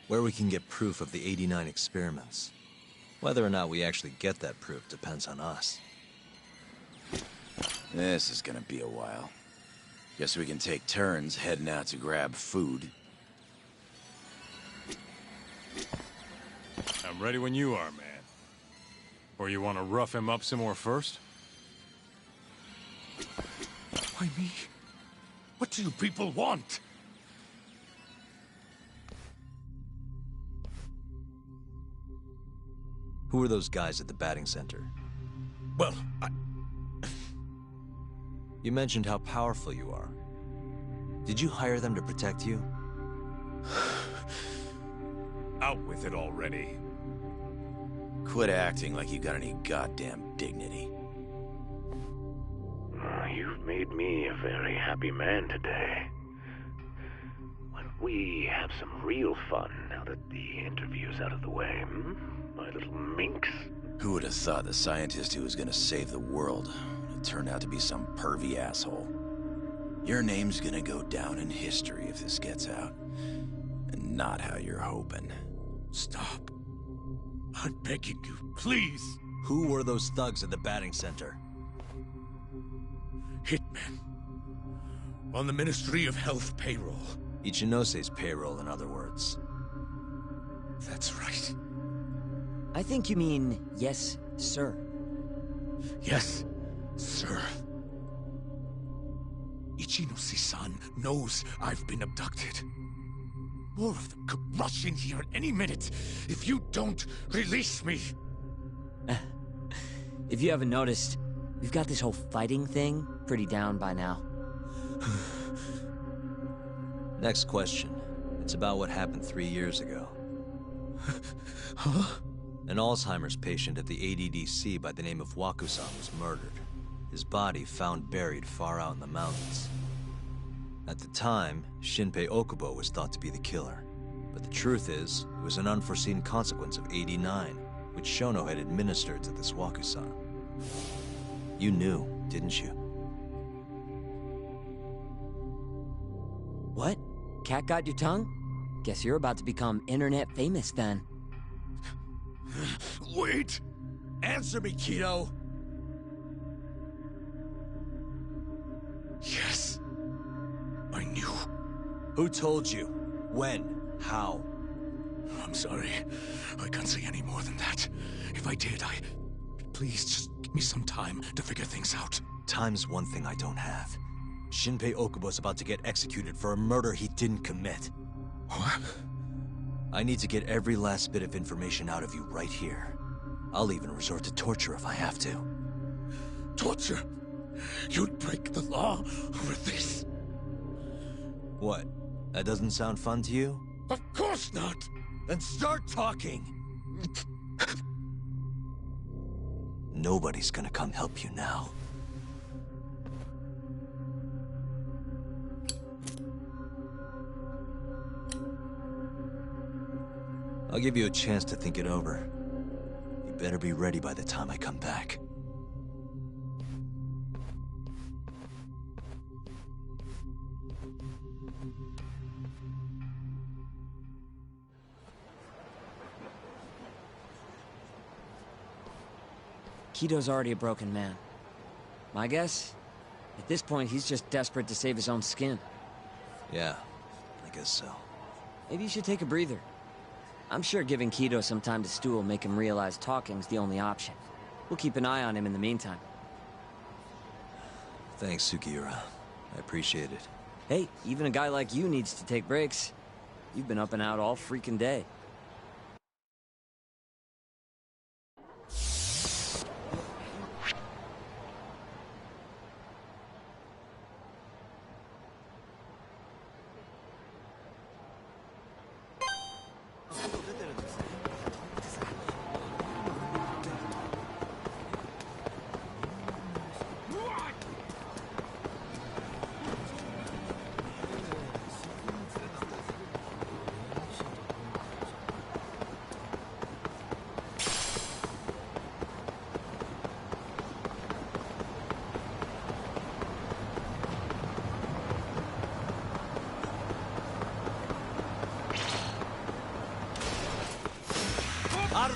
Speaker 3: Where we can get proof of the 89 experiments. Whether or not we actually get that proof depends on us.
Speaker 15: This is gonna be a while. Guess we can take turns heading out to grab food.
Speaker 5: I'm ready when you are, man. Or you want to rough him up some more first?
Speaker 13: Why me? What do you people want?
Speaker 3: Who are those guys at the batting center?
Speaker 13: Well,
Speaker 3: You mentioned how powerful you are. Did you hire them to protect you?
Speaker 5: Out with it already.
Speaker 15: Quit acting like you got any goddamn dignity.
Speaker 12: You've made me a very happy man today. Why don't we have some real fun now that the interview's out of the way, my little minx?
Speaker 15: Who would have thought the scientist who was gonna save the world would turn out to be some pervy asshole? Your name's gonna go down in history if this gets out. And not how you're hoping.
Speaker 13: Stop. I'm begging you, please.
Speaker 3: Who were those thugs at the batting center?
Speaker 13: Hitmen. On the Ministry of Health payroll.
Speaker 3: Ichinose's payroll, in other words.
Speaker 13: That's right.
Speaker 14: I think you mean, yes, sir.
Speaker 13: Yes, sir. Ichinose-san knows I've been abducted. More of them could rush in here at any minute if you don't release me.
Speaker 14: If you haven't noticed, we've got this whole fighting thing pretty down by now.
Speaker 3: Next question. It's about what happened 3 years ago.
Speaker 13: Huh?
Speaker 3: An Alzheimer's patient at the ADDC by the name of Wakusan was murdered. His body found buried far out in the mountains. At the time, Shinpei Okubo was thought to be the killer. But the truth is, it was an unforeseen consequence of 89, which Shono had administered to this Wakusan. You knew, didn't you?
Speaker 14: What? Cat got your tongue? Guess you're about to become internet famous then.
Speaker 13: Wait! Answer me, Kaito! Yes. I knew.
Speaker 3: Who told you? When? How?
Speaker 13: I'm sorry. I can't say any more than that. If I did, Please, just give me some time to figure things out.
Speaker 3: Time's one thing I don't have. Shinpei Okubo's about to get executed for a murder he didn't commit.
Speaker 13: What?
Speaker 3: I need to get every last bit of information out of you right here. I'll even resort to torture if I have to.
Speaker 13: Torture? You'd break the law over this?
Speaker 3: What? That doesn't sound fun to you?
Speaker 13: Of course not!
Speaker 3: Then start talking! Nobody's gonna come help you now. I'll give you a chance to think it over. You better be ready by the time I come back.
Speaker 14: Kaito's already a broken man. My guess? At this point, he's just desperate to save his own skin.
Speaker 3: Yeah, I guess so.
Speaker 14: Maybe you should take a breather. I'm sure giving Kaito some time to stew will make him realize talking's the only option. We'll keep an eye on him in the meantime.
Speaker 3: Thanks, Sugiura. I appreciate it.
Speaker 14: Hey, even a guy like you needs to take breaks. You've been up and out all freaking day.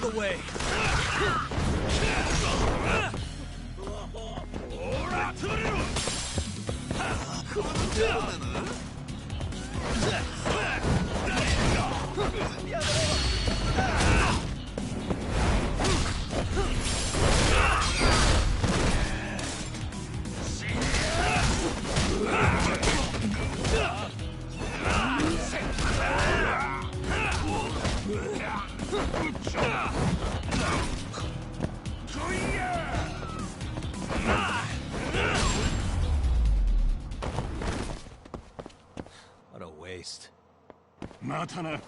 Speaker 3: of the way! What a waste.
Speaker 16: またな。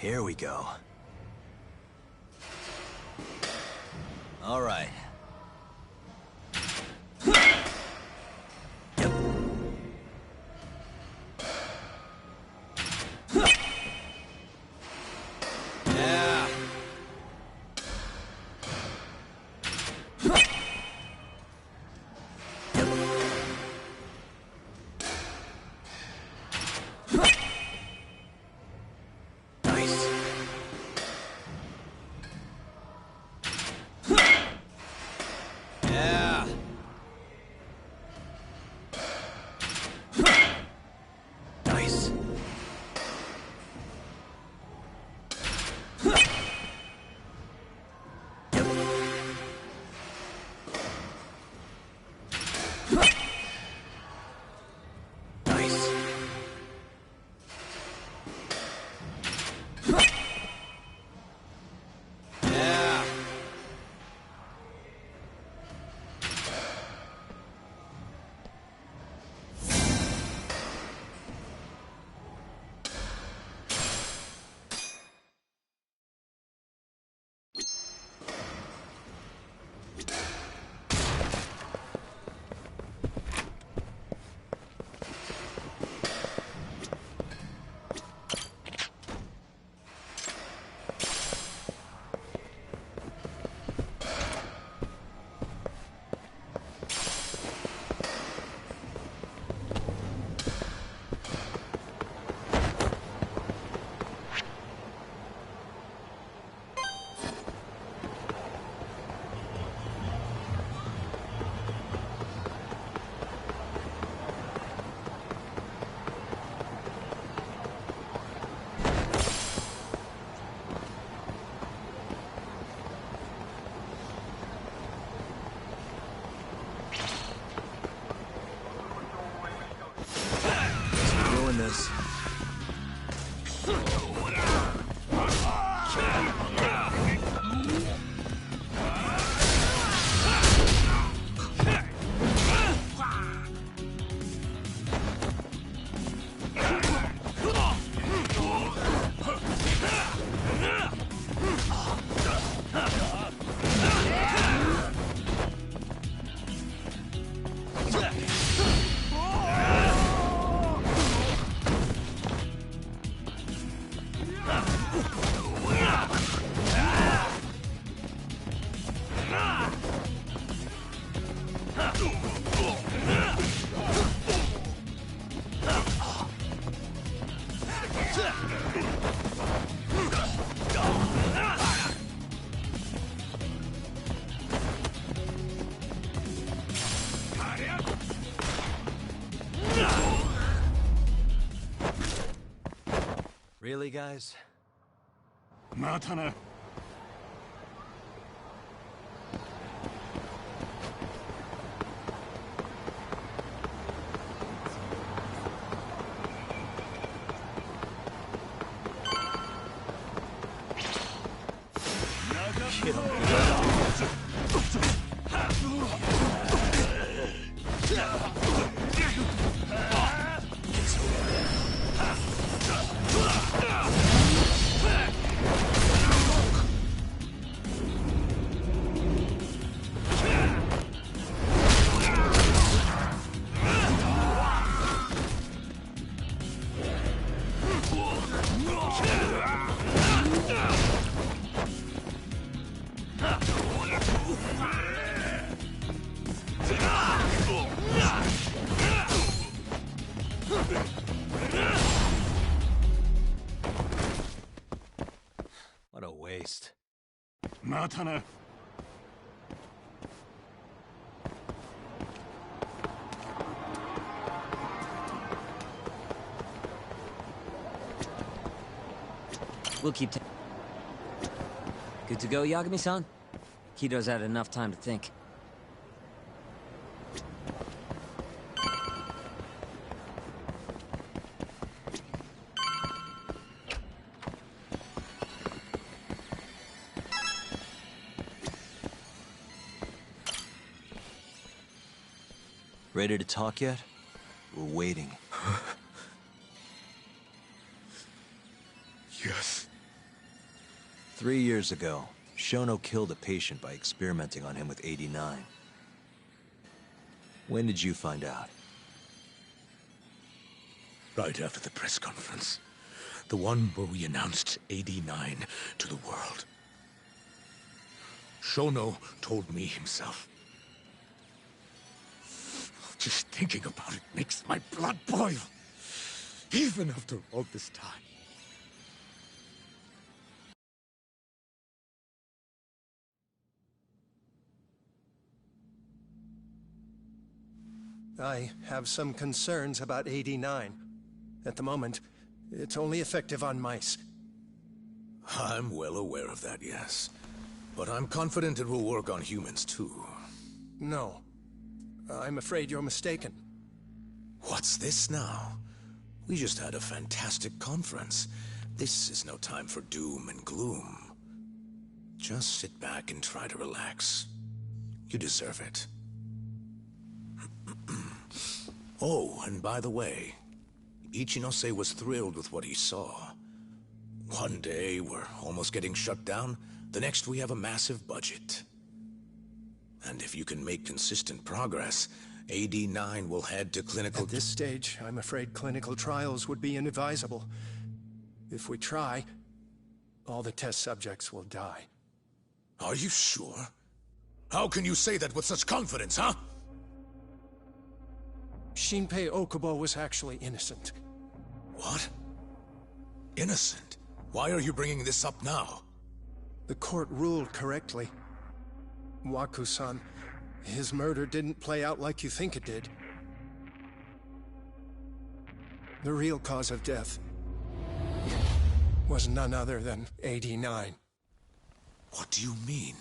Speaker 3: Here we go. All right. Yeah. Nice. Yeah. Nice. Nice. Yeah. We're doing this. Really, guys?
Speaker 16: またな。
Speaker 3: What a waste.
Speaker 16: またな。
Speaker 14: We'll keep Good to go, Yagami-san? Kito's had enough time to think.
Speaker 3: Ready to talk yet? We're waiting.
Speaker 13: Yes.
Speaker 3: 3 years ago, Shono killed a patient by experimenting on him with 89. When did you find out?
Speaker 13: Right after the press conference. The one where we announced 89 to the world. Shono told me himself. Just thinking about it makes my blood boil. Even after all this time.
Speaker 17: I have some concerns about 89. At the moment, it's only effective on mice.
Speaker 13: I'm well aware of that, yes. But I'm confident it will work on humans, too.
Speaker 17: No. I'm afraid you're mistaken.
Speaker 13: What's this now? We just had a fantastic conference. This is no time for doom and gloom. Just sit back and try to relax. You deserve it. Oh, and by the way, Ichinose was thrilled with what he saw. One day, we're almost getting shut down. The next, we have a massive budget. And if you can make consistent progress, AD9 will head to clinical...
Speaker 17: At this stage, I'm afraid clinical trials would be inadvisable. If we try, all the test subjects will die.
Speaker 13: Are you sure? How can you say that with such confidence, huh?
Speaker 17: Shinpei Okubo was actually innocent.
Speaker 13: What? Innocent? Why are you bringing this up now?
Speaker 17: The court ruled correctly. Waku-san, his murder didn't play out like you think it did. The real cause of death was none other than 89.
Speaker 13: What do you mean?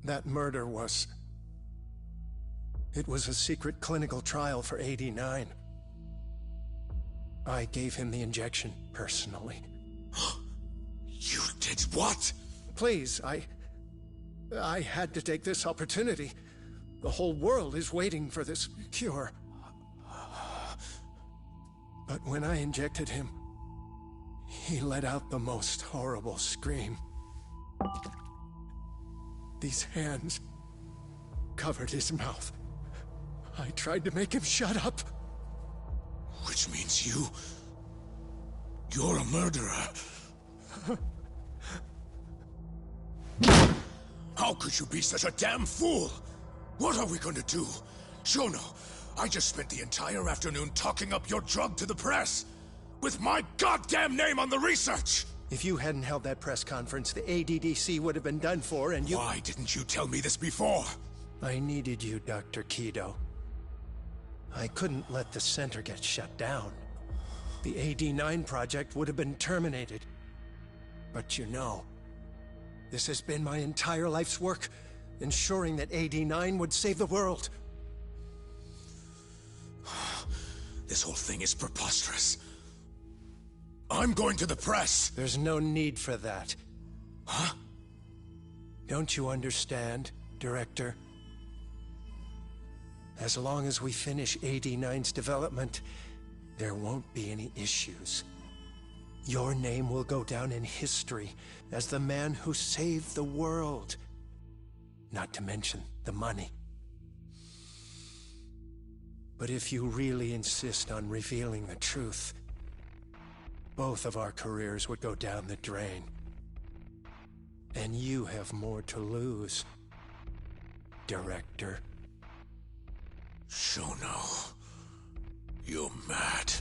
Speaker 17: That murder was... It was a secret clinical trial for 89. I gave him the injection, personally.
Speaker 13: You did what?
Speaker 17: Please, I had to take this opportunity. The whole world is waiting for this cure. But when I injected him, he let out the most horrible scream. These hands covered his mouth. I tried to make him shut up.
Speaker 13: Which means you're a murderer. How could you be such a damn fool? What are we going to do? Shono, I just spent the entire afternoon talking up your drug to the press. With my goddamn name on the research!
Speaker 17: If you hadn't held that press conference, the ADDC would have been done for, and you...
Speaker 13: Why didn't you tell me this before?
Speaker 17: I needed you, Dr. Kaito. I couldn't let the center get shut down. the AD9 project would have been terminated. But you know, this has been my entire life's work, ensuring that AD9 would save the world.
Speaker 13: This whole thing is preposterous. I'm going to the press!
Speaker 17: There's no need for that.
Speaker 13: Huh?
Speaker 17: Don't you understand, Director? As long as we finish AD9's development, there won't be any issues. Your name will go down in history as the man who saved the world. Not to mention the money. But if you really insist on revealing the truth, both of our careers would go down the drain. And you have more to lose, Director.
Speaker 13: Shono, you're mad.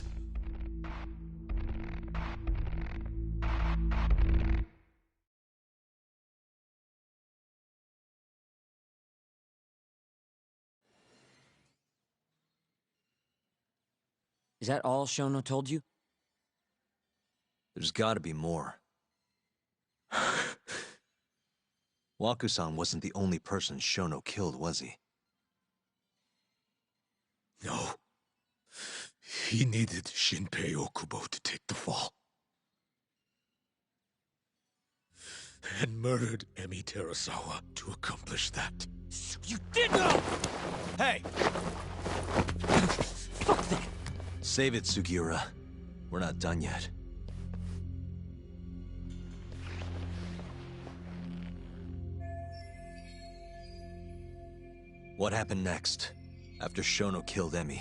Speaker 14: Is that all Shono told you?
Speaker 3: There's gotta be more. Waku-san wasn't the only person Shono killed, was he?
Speaker 13: No. He needed Shinpei Okubo to take the fall. And murdered Emi Terasawa to accomplish that.
Speaker 14: You did know!
Speaker 3: Hey!
Speaker 14: Fuck that!
Speaker 3: Save it, Sugiura. We're not done yet. What happened next, after Shono killed Emi?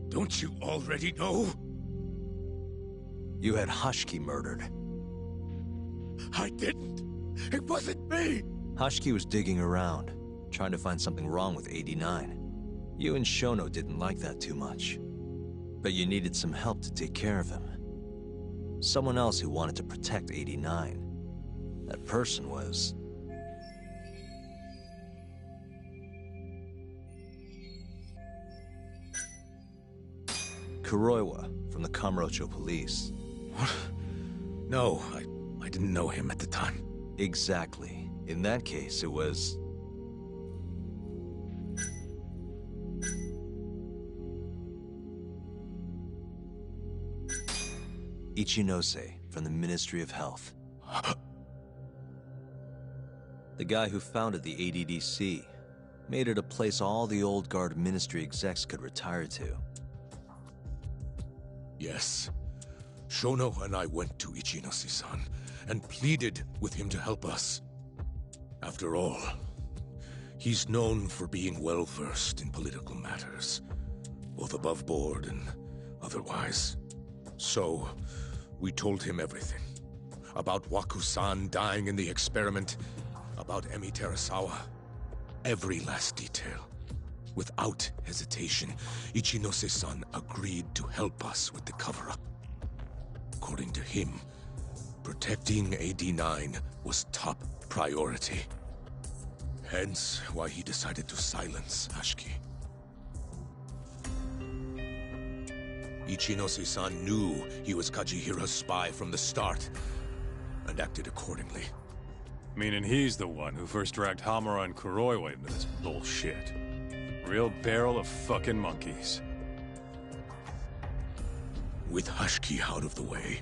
Speaker 13: Don't you already know?
Speaker 3: You had Hashiki murdered.
Speaker 13: I didn't. It wasn't me.
Speaker 3: Hashiki was digging around, trying to find something wrong with 89. You and Shono didn't like that too much. But you needed some help to take care of him. Someone else who wanted to protect 89. That person was... Kuroiwa, from the Kamurocho police.
Speaker 13: What? No, I didn't know him at the time.
Speaker 3: Exactly. In that case, it was... Ichinose, from the Ministry of Health. The guy who founded the ADDC, made it a place all the old guard ministry execs could retire to.
Speaker 13: Yes. Shono and I went to Ichinose-san and pleaded with him to help us. After all, he's known for being well-versed in political matters, both above board and otherwise. So, we told him everything. About Waku-san dying in the experiment, about Emi Terasawa. Every last detail. Without hesitation, Ichinose-san agreed to help us with the cover-up. According to him, protecting AD9 was top priority. Hence why he decided to silence Hashiki. Ichinose-san knew he was Kajihira's spy from the start, and acted accordingly.
Speaker 5: Meaning he's the one who first dragged Hamura and Kuroiwa into this bullshit. Real barrel of fucking monkeys.
Speaker 13: With Hashiki out of the way,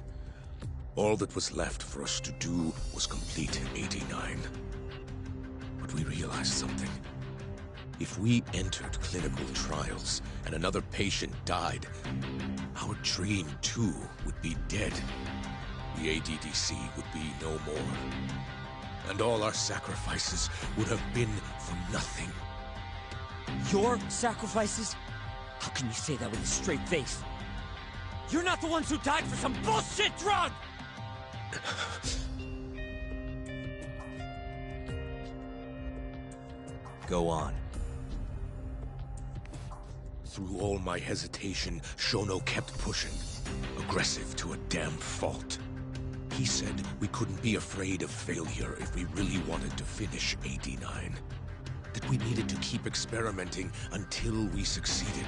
Speaker 13: all that was left for us to do was complete 89. But we realized something. If we entered clinical trials and another patient died, our dream too would be dead. The ADDC would be no more. And all our sacrifices would have been for nothing.
Speaker 14: Your sacrifices? How can you say that with a straight face? You're not the ones who died for some bullshit drug!
Speaker 3: Go on.
Speaker 13: Through all my hesitation, Shono kept pushing. Aggressive to a damn fault. He said we couldn't be afraid of failure if we really wanted to finish 89. That we needed to keep experimenting until we succeeded.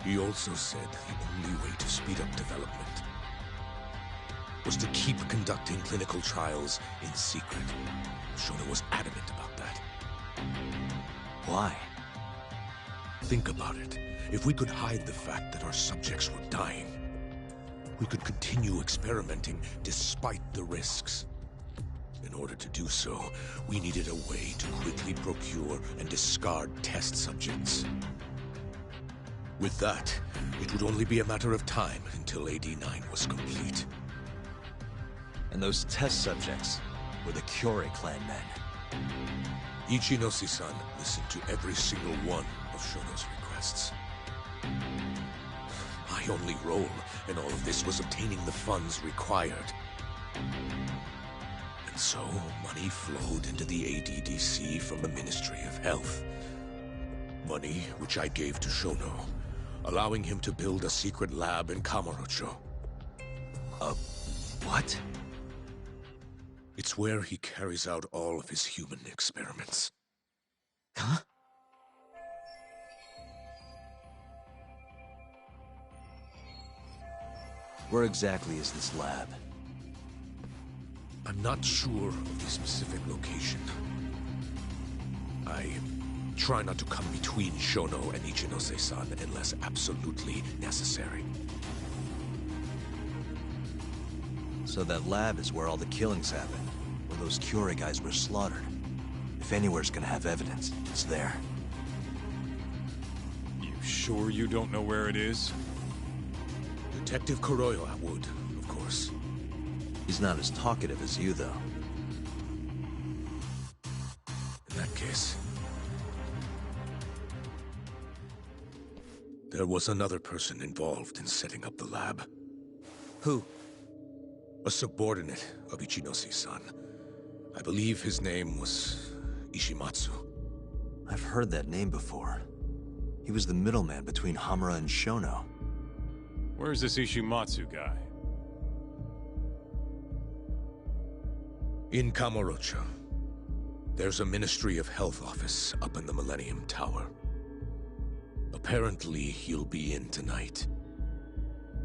Speaker 13: He also said the only way to speed up development was to keep conducting clinical trials in secret. Shono was adamant about that.
Speaker 3: Why?
Speaker 13: Think about it. If we could hide the fact that our subjects were dying, we could continue experimenting despite the risks. In order to do so, we needed a way to quickly procure and discard test subjects. With that, it would only be a matter of time until AD-9 was complete.
Speaker 3: And those test subjects were the Kyorei clan men.
Speaker 13: Ichinose-san listened to every single one of Shono's requests. My only role in all of this was obtaining the funds required. And so, money flowed into the ADDC from the Ministry of Health. Money which I gave to Shono, allowing him to build a secret lab in Kamurocho.
Speaker 3: What?
Speaker 13: It's where he carries out all of his human experiments.
Speaker 3: Huh? Where exactly is this lab?
Speaker 13: I'm not sure of the specific location. I try not to come between Shono and Ichinose-san unless absolutely necessary.
Speaker 3: So that lab is where all the killings happened, where those Kyorei guys were slaughtered. If anywhere's gonna have evidence, it's there.
Speaker 5: You sure you don't know where it is?
Speaker 13: Detective Kuroyo would, of course.
Speaker 3: He's not as talkative as you, though.
Speaker 13: In that case... there was another person involved in setting up the lab.
Speaker 14: Who?
Speaker 13: A subordinate of Ichinose-san. I believe his name was Ishimatsu.
Speaker 3: I've heard that name before. He was the middleman between Hamura and Shono.
Speaker 5: Where's this Ishimatsu guy?
Speaker 13: In Kamurocho. There's a Ministry of Health office up in the Millennium Tower. Apparently, he'll be in tonight.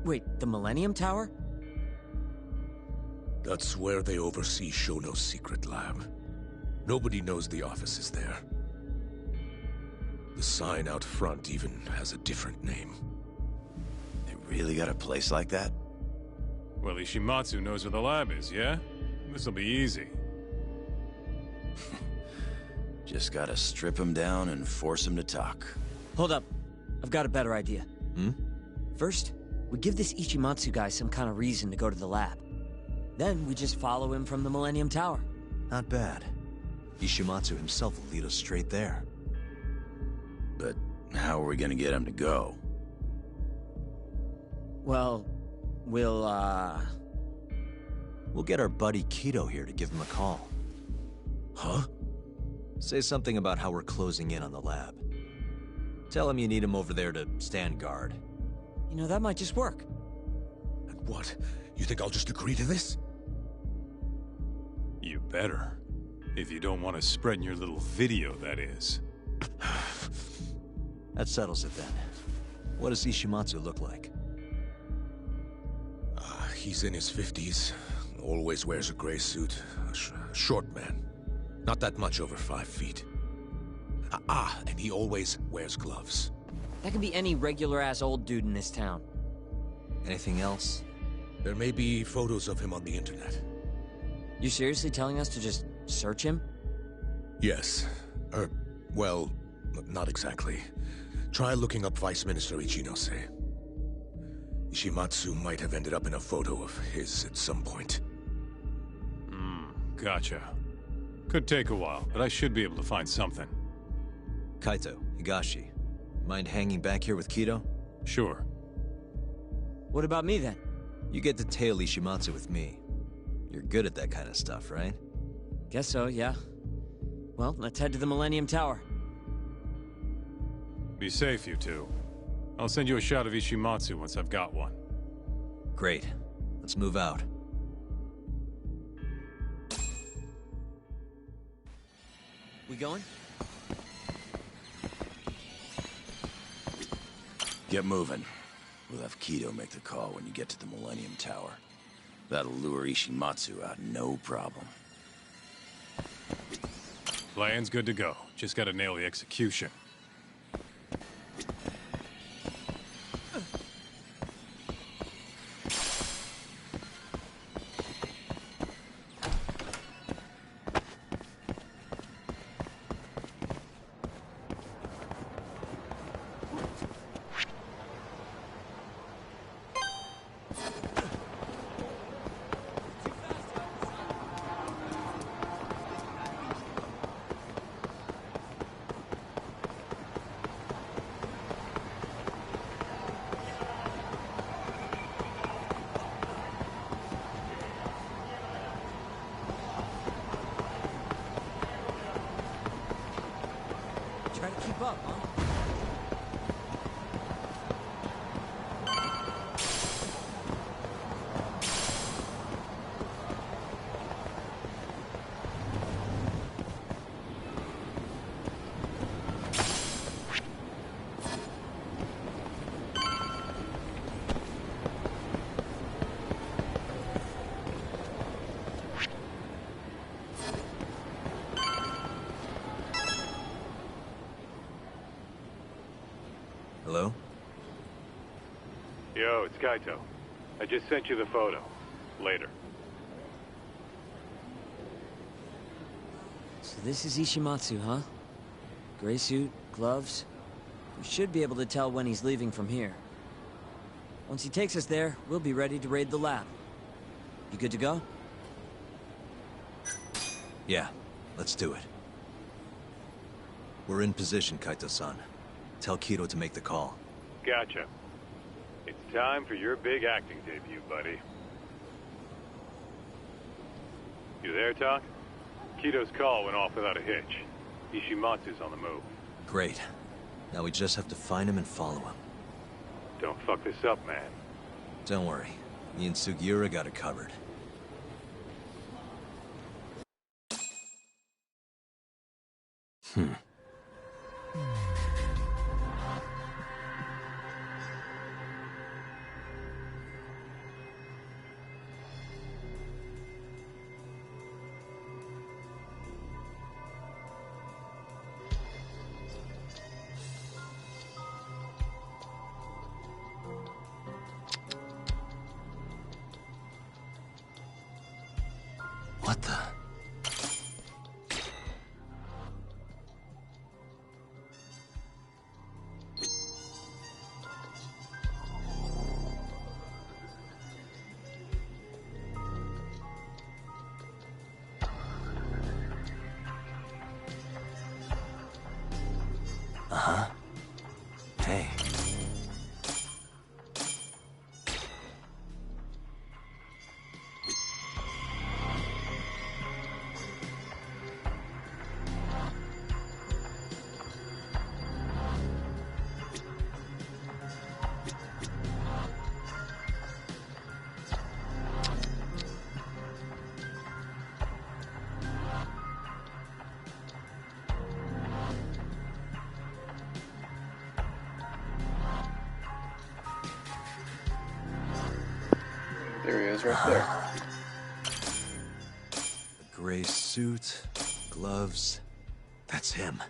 Speaker 14: Wait, the Millennium Tower?
Speaker 13: That's where they oversee Shono's secret lab. Nobody knows the office is there. The sign out front even has a different name.
Speaker 15: They really got a place like that?
Speaker 5: Well, Ishimatsu knows where the lab is, yeah? This'll be easy.
Speaker 15: Just gotta strip him down and force him to talk.
Speaker 14: Hold up. I've got a better idea.
Speaker 3: Hmm?
Speaker 14: First, we give this Ichimatsu guy some kind of reason to go to the lab. Then we just follow him from the Millennium Tower.
Speaker 3: Not bad. Ishimatsu himself will lead us straight there.
Speaker 15: But how are we gonna get him to go?
Speaker 14: Well, we'll
Speaker 3: get our buddy Kaito here to give him a call.
Speaker 13: Huh?
Speaker 3: Say something about how we're closing in on the lab. Tell him you need him over there to stand guard.
Speaker 14: You know, that might just work.
Speaker 13: And what? You think I'll just agree to this?
Speaker 5: You better. If you don't want to spread in your little video, that is.
Speaker 3: That settles it then. What does Ishimatsu look like?
Speaker 13: He's in his 50s. Always wears a gray suit. A short man. Not that much over 5 feet. And he always wears gloves.
Speaker 14: That could be any regular-ass old dude in this town.
Speaker 3: Anything else?
Speaker 13: There may be photos of him on the internet.
Speaker 14: You seriously telling us to just search him?
Speaker 13: Yes. Well, not exactly. Try looking up Vice Minister Ichinose. Ishimatsu might have ended up in a photo of his at some point.
Speaker 5: Gotcha. Could take a while, but I should be able to find something.
Speaker 3: Kaito, Higashi, mind hanging back here with Kaito?
Speaker 5: Sure.
Speaker 14: What about me then?
Speaker 3: You get to tail Ishimatsu with me. You're good at that kind of stuff, right?
Speaker 14: Guess so, yeah. Well, let's head to the Millennium Tower.
Speaker 5: Be safe, you two. I'll send you a shot of Ishimatsu once I've got one.
Speaker 3: Great. Let's move out.
Speaker 14: We going?
Speaker 15: Get moving. We'll have Kaito make the call when you get to the Millennium Tower. That'll lure Ishimatsu out, no problem.
Speaker 5: Plan's good to go. Just gotta nail the execution.
Speaker 14: Try to keep up, huh?
Speaker 3: Hello?
Speaker 5: Yo, it's Kaito. I just sent you the photo. Later.
Speaker 14: So this is Ishimatsu, huh? Gray suit, gloves. We should be able to tell when he's leaving from here. Once he takes us there, we'll be ready to raid the lab. You good to go?
Speaker 3: Yeah, let's do it. We're in position, Kaito-san. Tell Kaito to make the call.
Speaker 5: Gotcha. It's time for your big acting debut, buddy. You there, Talk? Kito's call went off without a hitch. Ishimatsu's on the move.
Speaker 3: Great. Now we just have to find him and follow him.
Speaker 5: Don't fuck this up, man.
Speaker 3: Don't worry. Me and Sugiura got it covered. What the? Uh-huh. Hey.
Speaker 1: There he is, right there.
Speaker 3: The gray suit, gloves. That's him.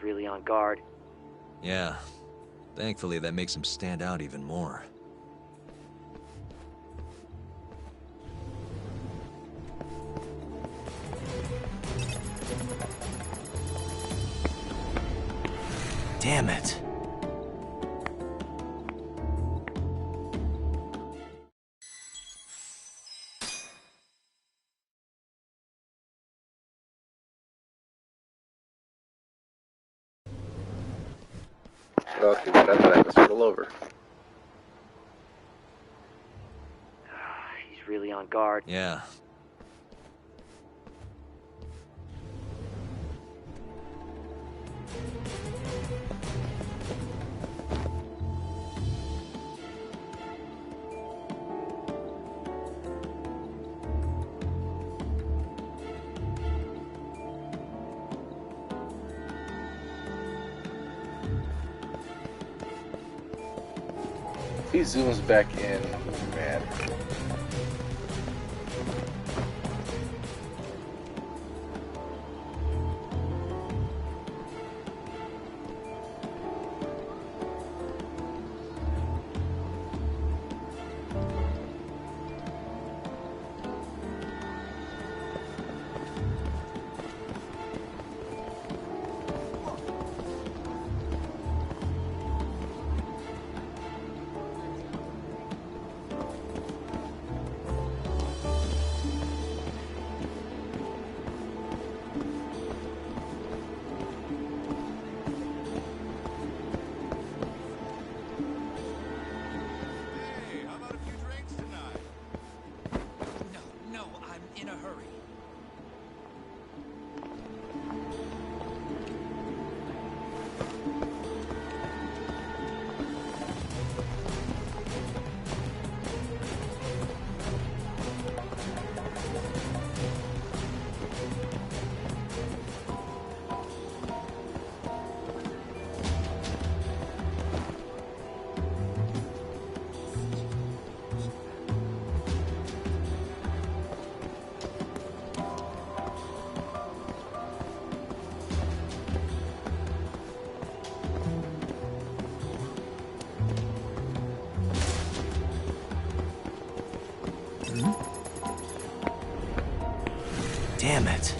Speaker 14: really on guard.
Speaker 3: Yeah. Thankfully, that makes him stand out even more. Damn it.
Speaker 1: Okay, that back is all over.
Speaker 14: He's really on guard.
Speaker 3: Yeah.
Speaker 1: If he zooms back in, I'm mad.
Speaker 3: Damn it.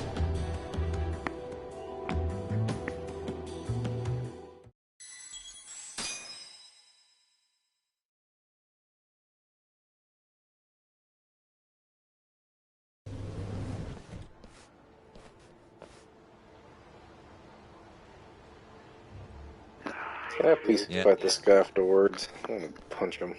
Speaker 1: Can I please fight this guy afterwards? I'm gonna punch him.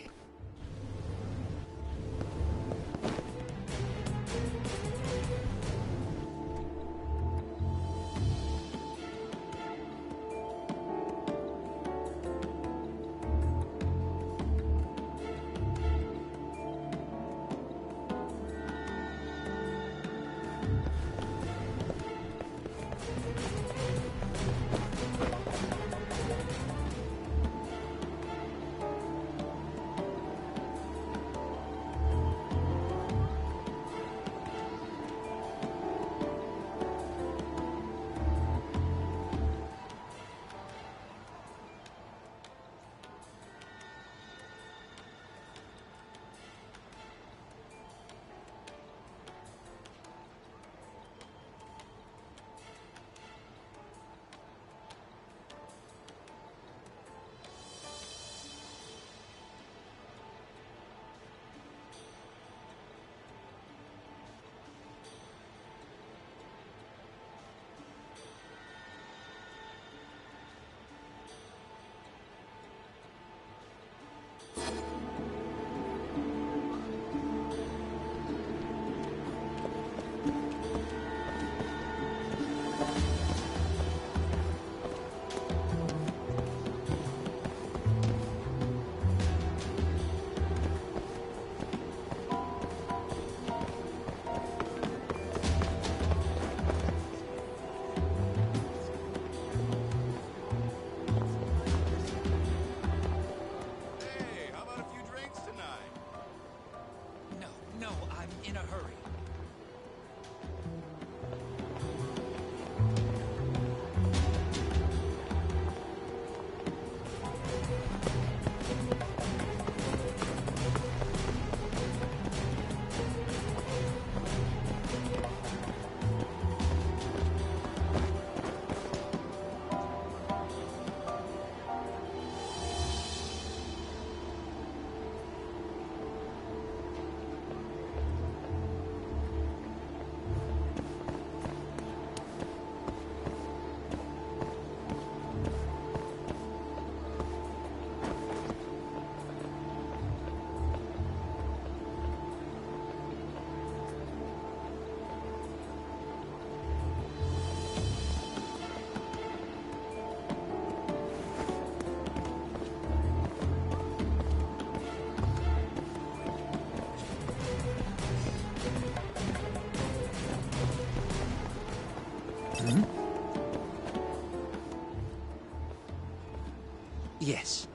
Speaker 14: Yes.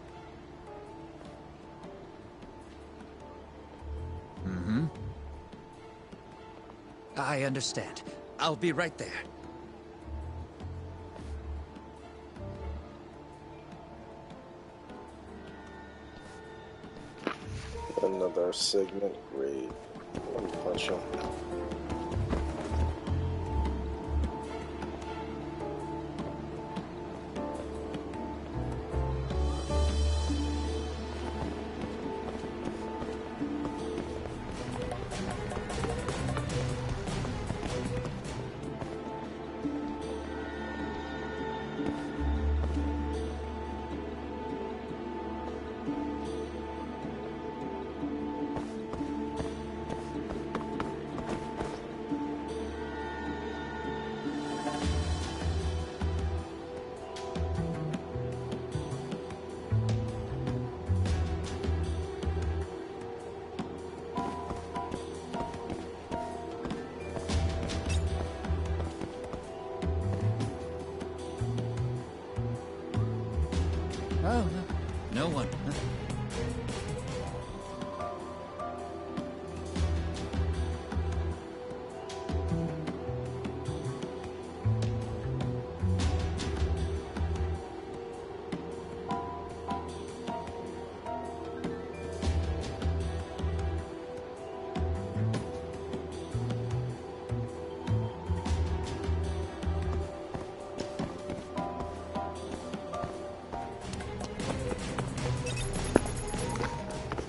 Speaker 14: Mm-hmm. I understand. I'll be right there.
Speaker 1: Another segment, great. Let me punch him.
Speaker 14: Oh, no one.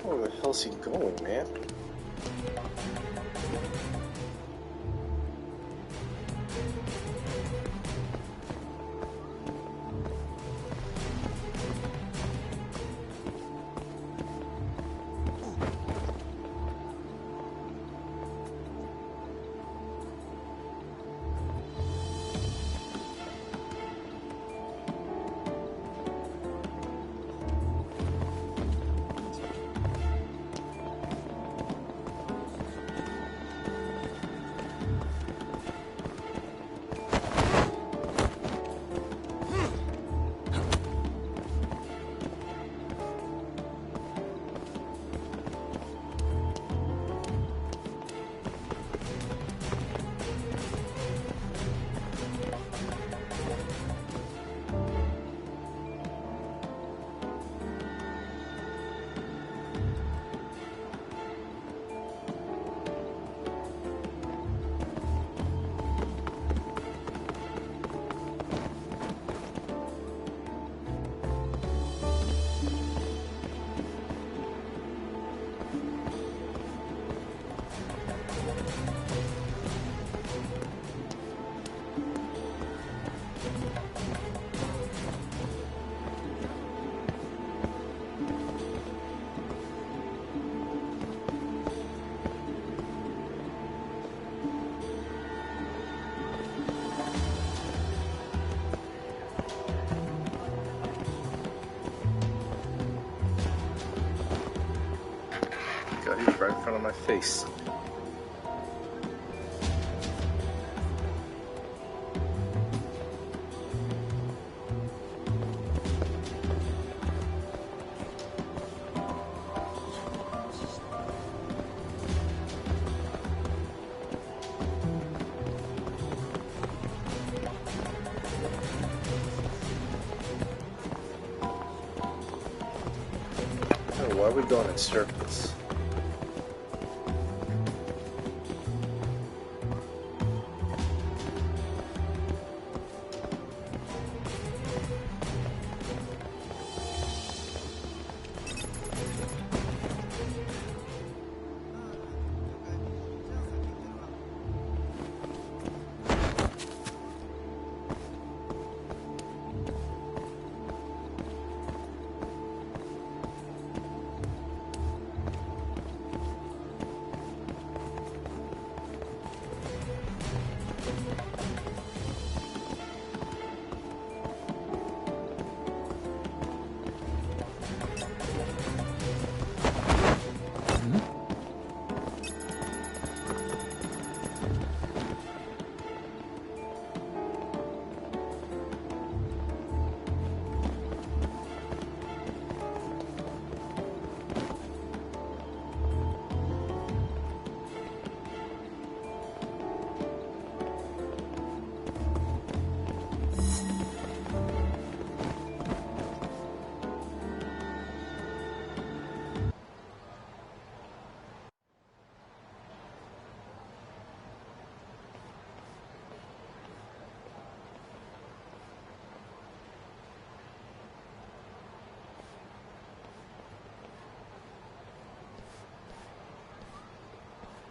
Speaker 1: Where the hell's he going, man? God, he's right in front of my face. Oh, why are we going in circles?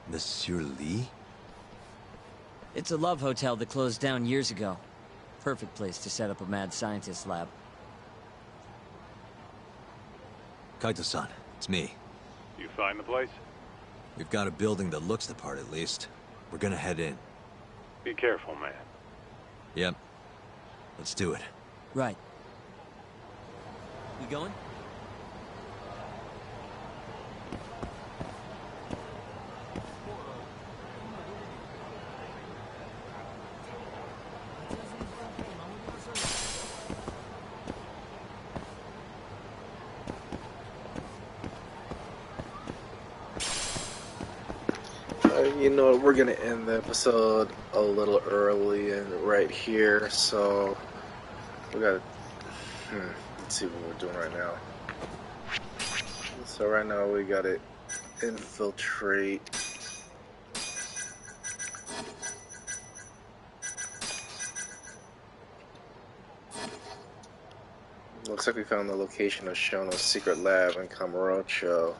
Speaker 3: Monsieur Lee?
Speaker 14: It's a love hotel that closed down years ago. Perfect place to set up a mad scientist lab.
Speaker 3: Kaito-san, it's me.
Speaker 5: You find the place?
Speaker 3: We've got a building that looks the part at least. We're gonna head in.
Speaker 5: Be careful, man.
Speaker 3: Yep. Let's do it.
Speaker 14: Right. We going?
Speaker 1: You know what, we're gonna end the episode a little early and right here, so we gotta let's see what we're doing right now. So right now we gotta infiltrate looks like we found the location of Shono's secret lab in Kamurocho.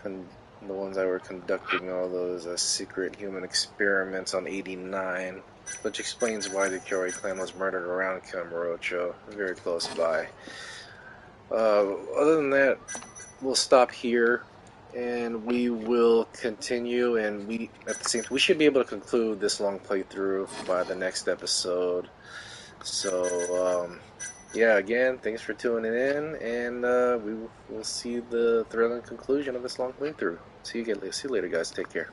Speaker 1: And the ones that were conducting all those secret human experiments on 89, which explains why the Kyori clan was murdered around Kamurocho, very close by. Other than that, we'll stop here, and we will continue, and we should be able to conclude this long playthrough by the next episode. So, yeah, again, thanks for tuning in, and we will see the thrilling conclusion of this long playthrough. See you later, guys. Take care.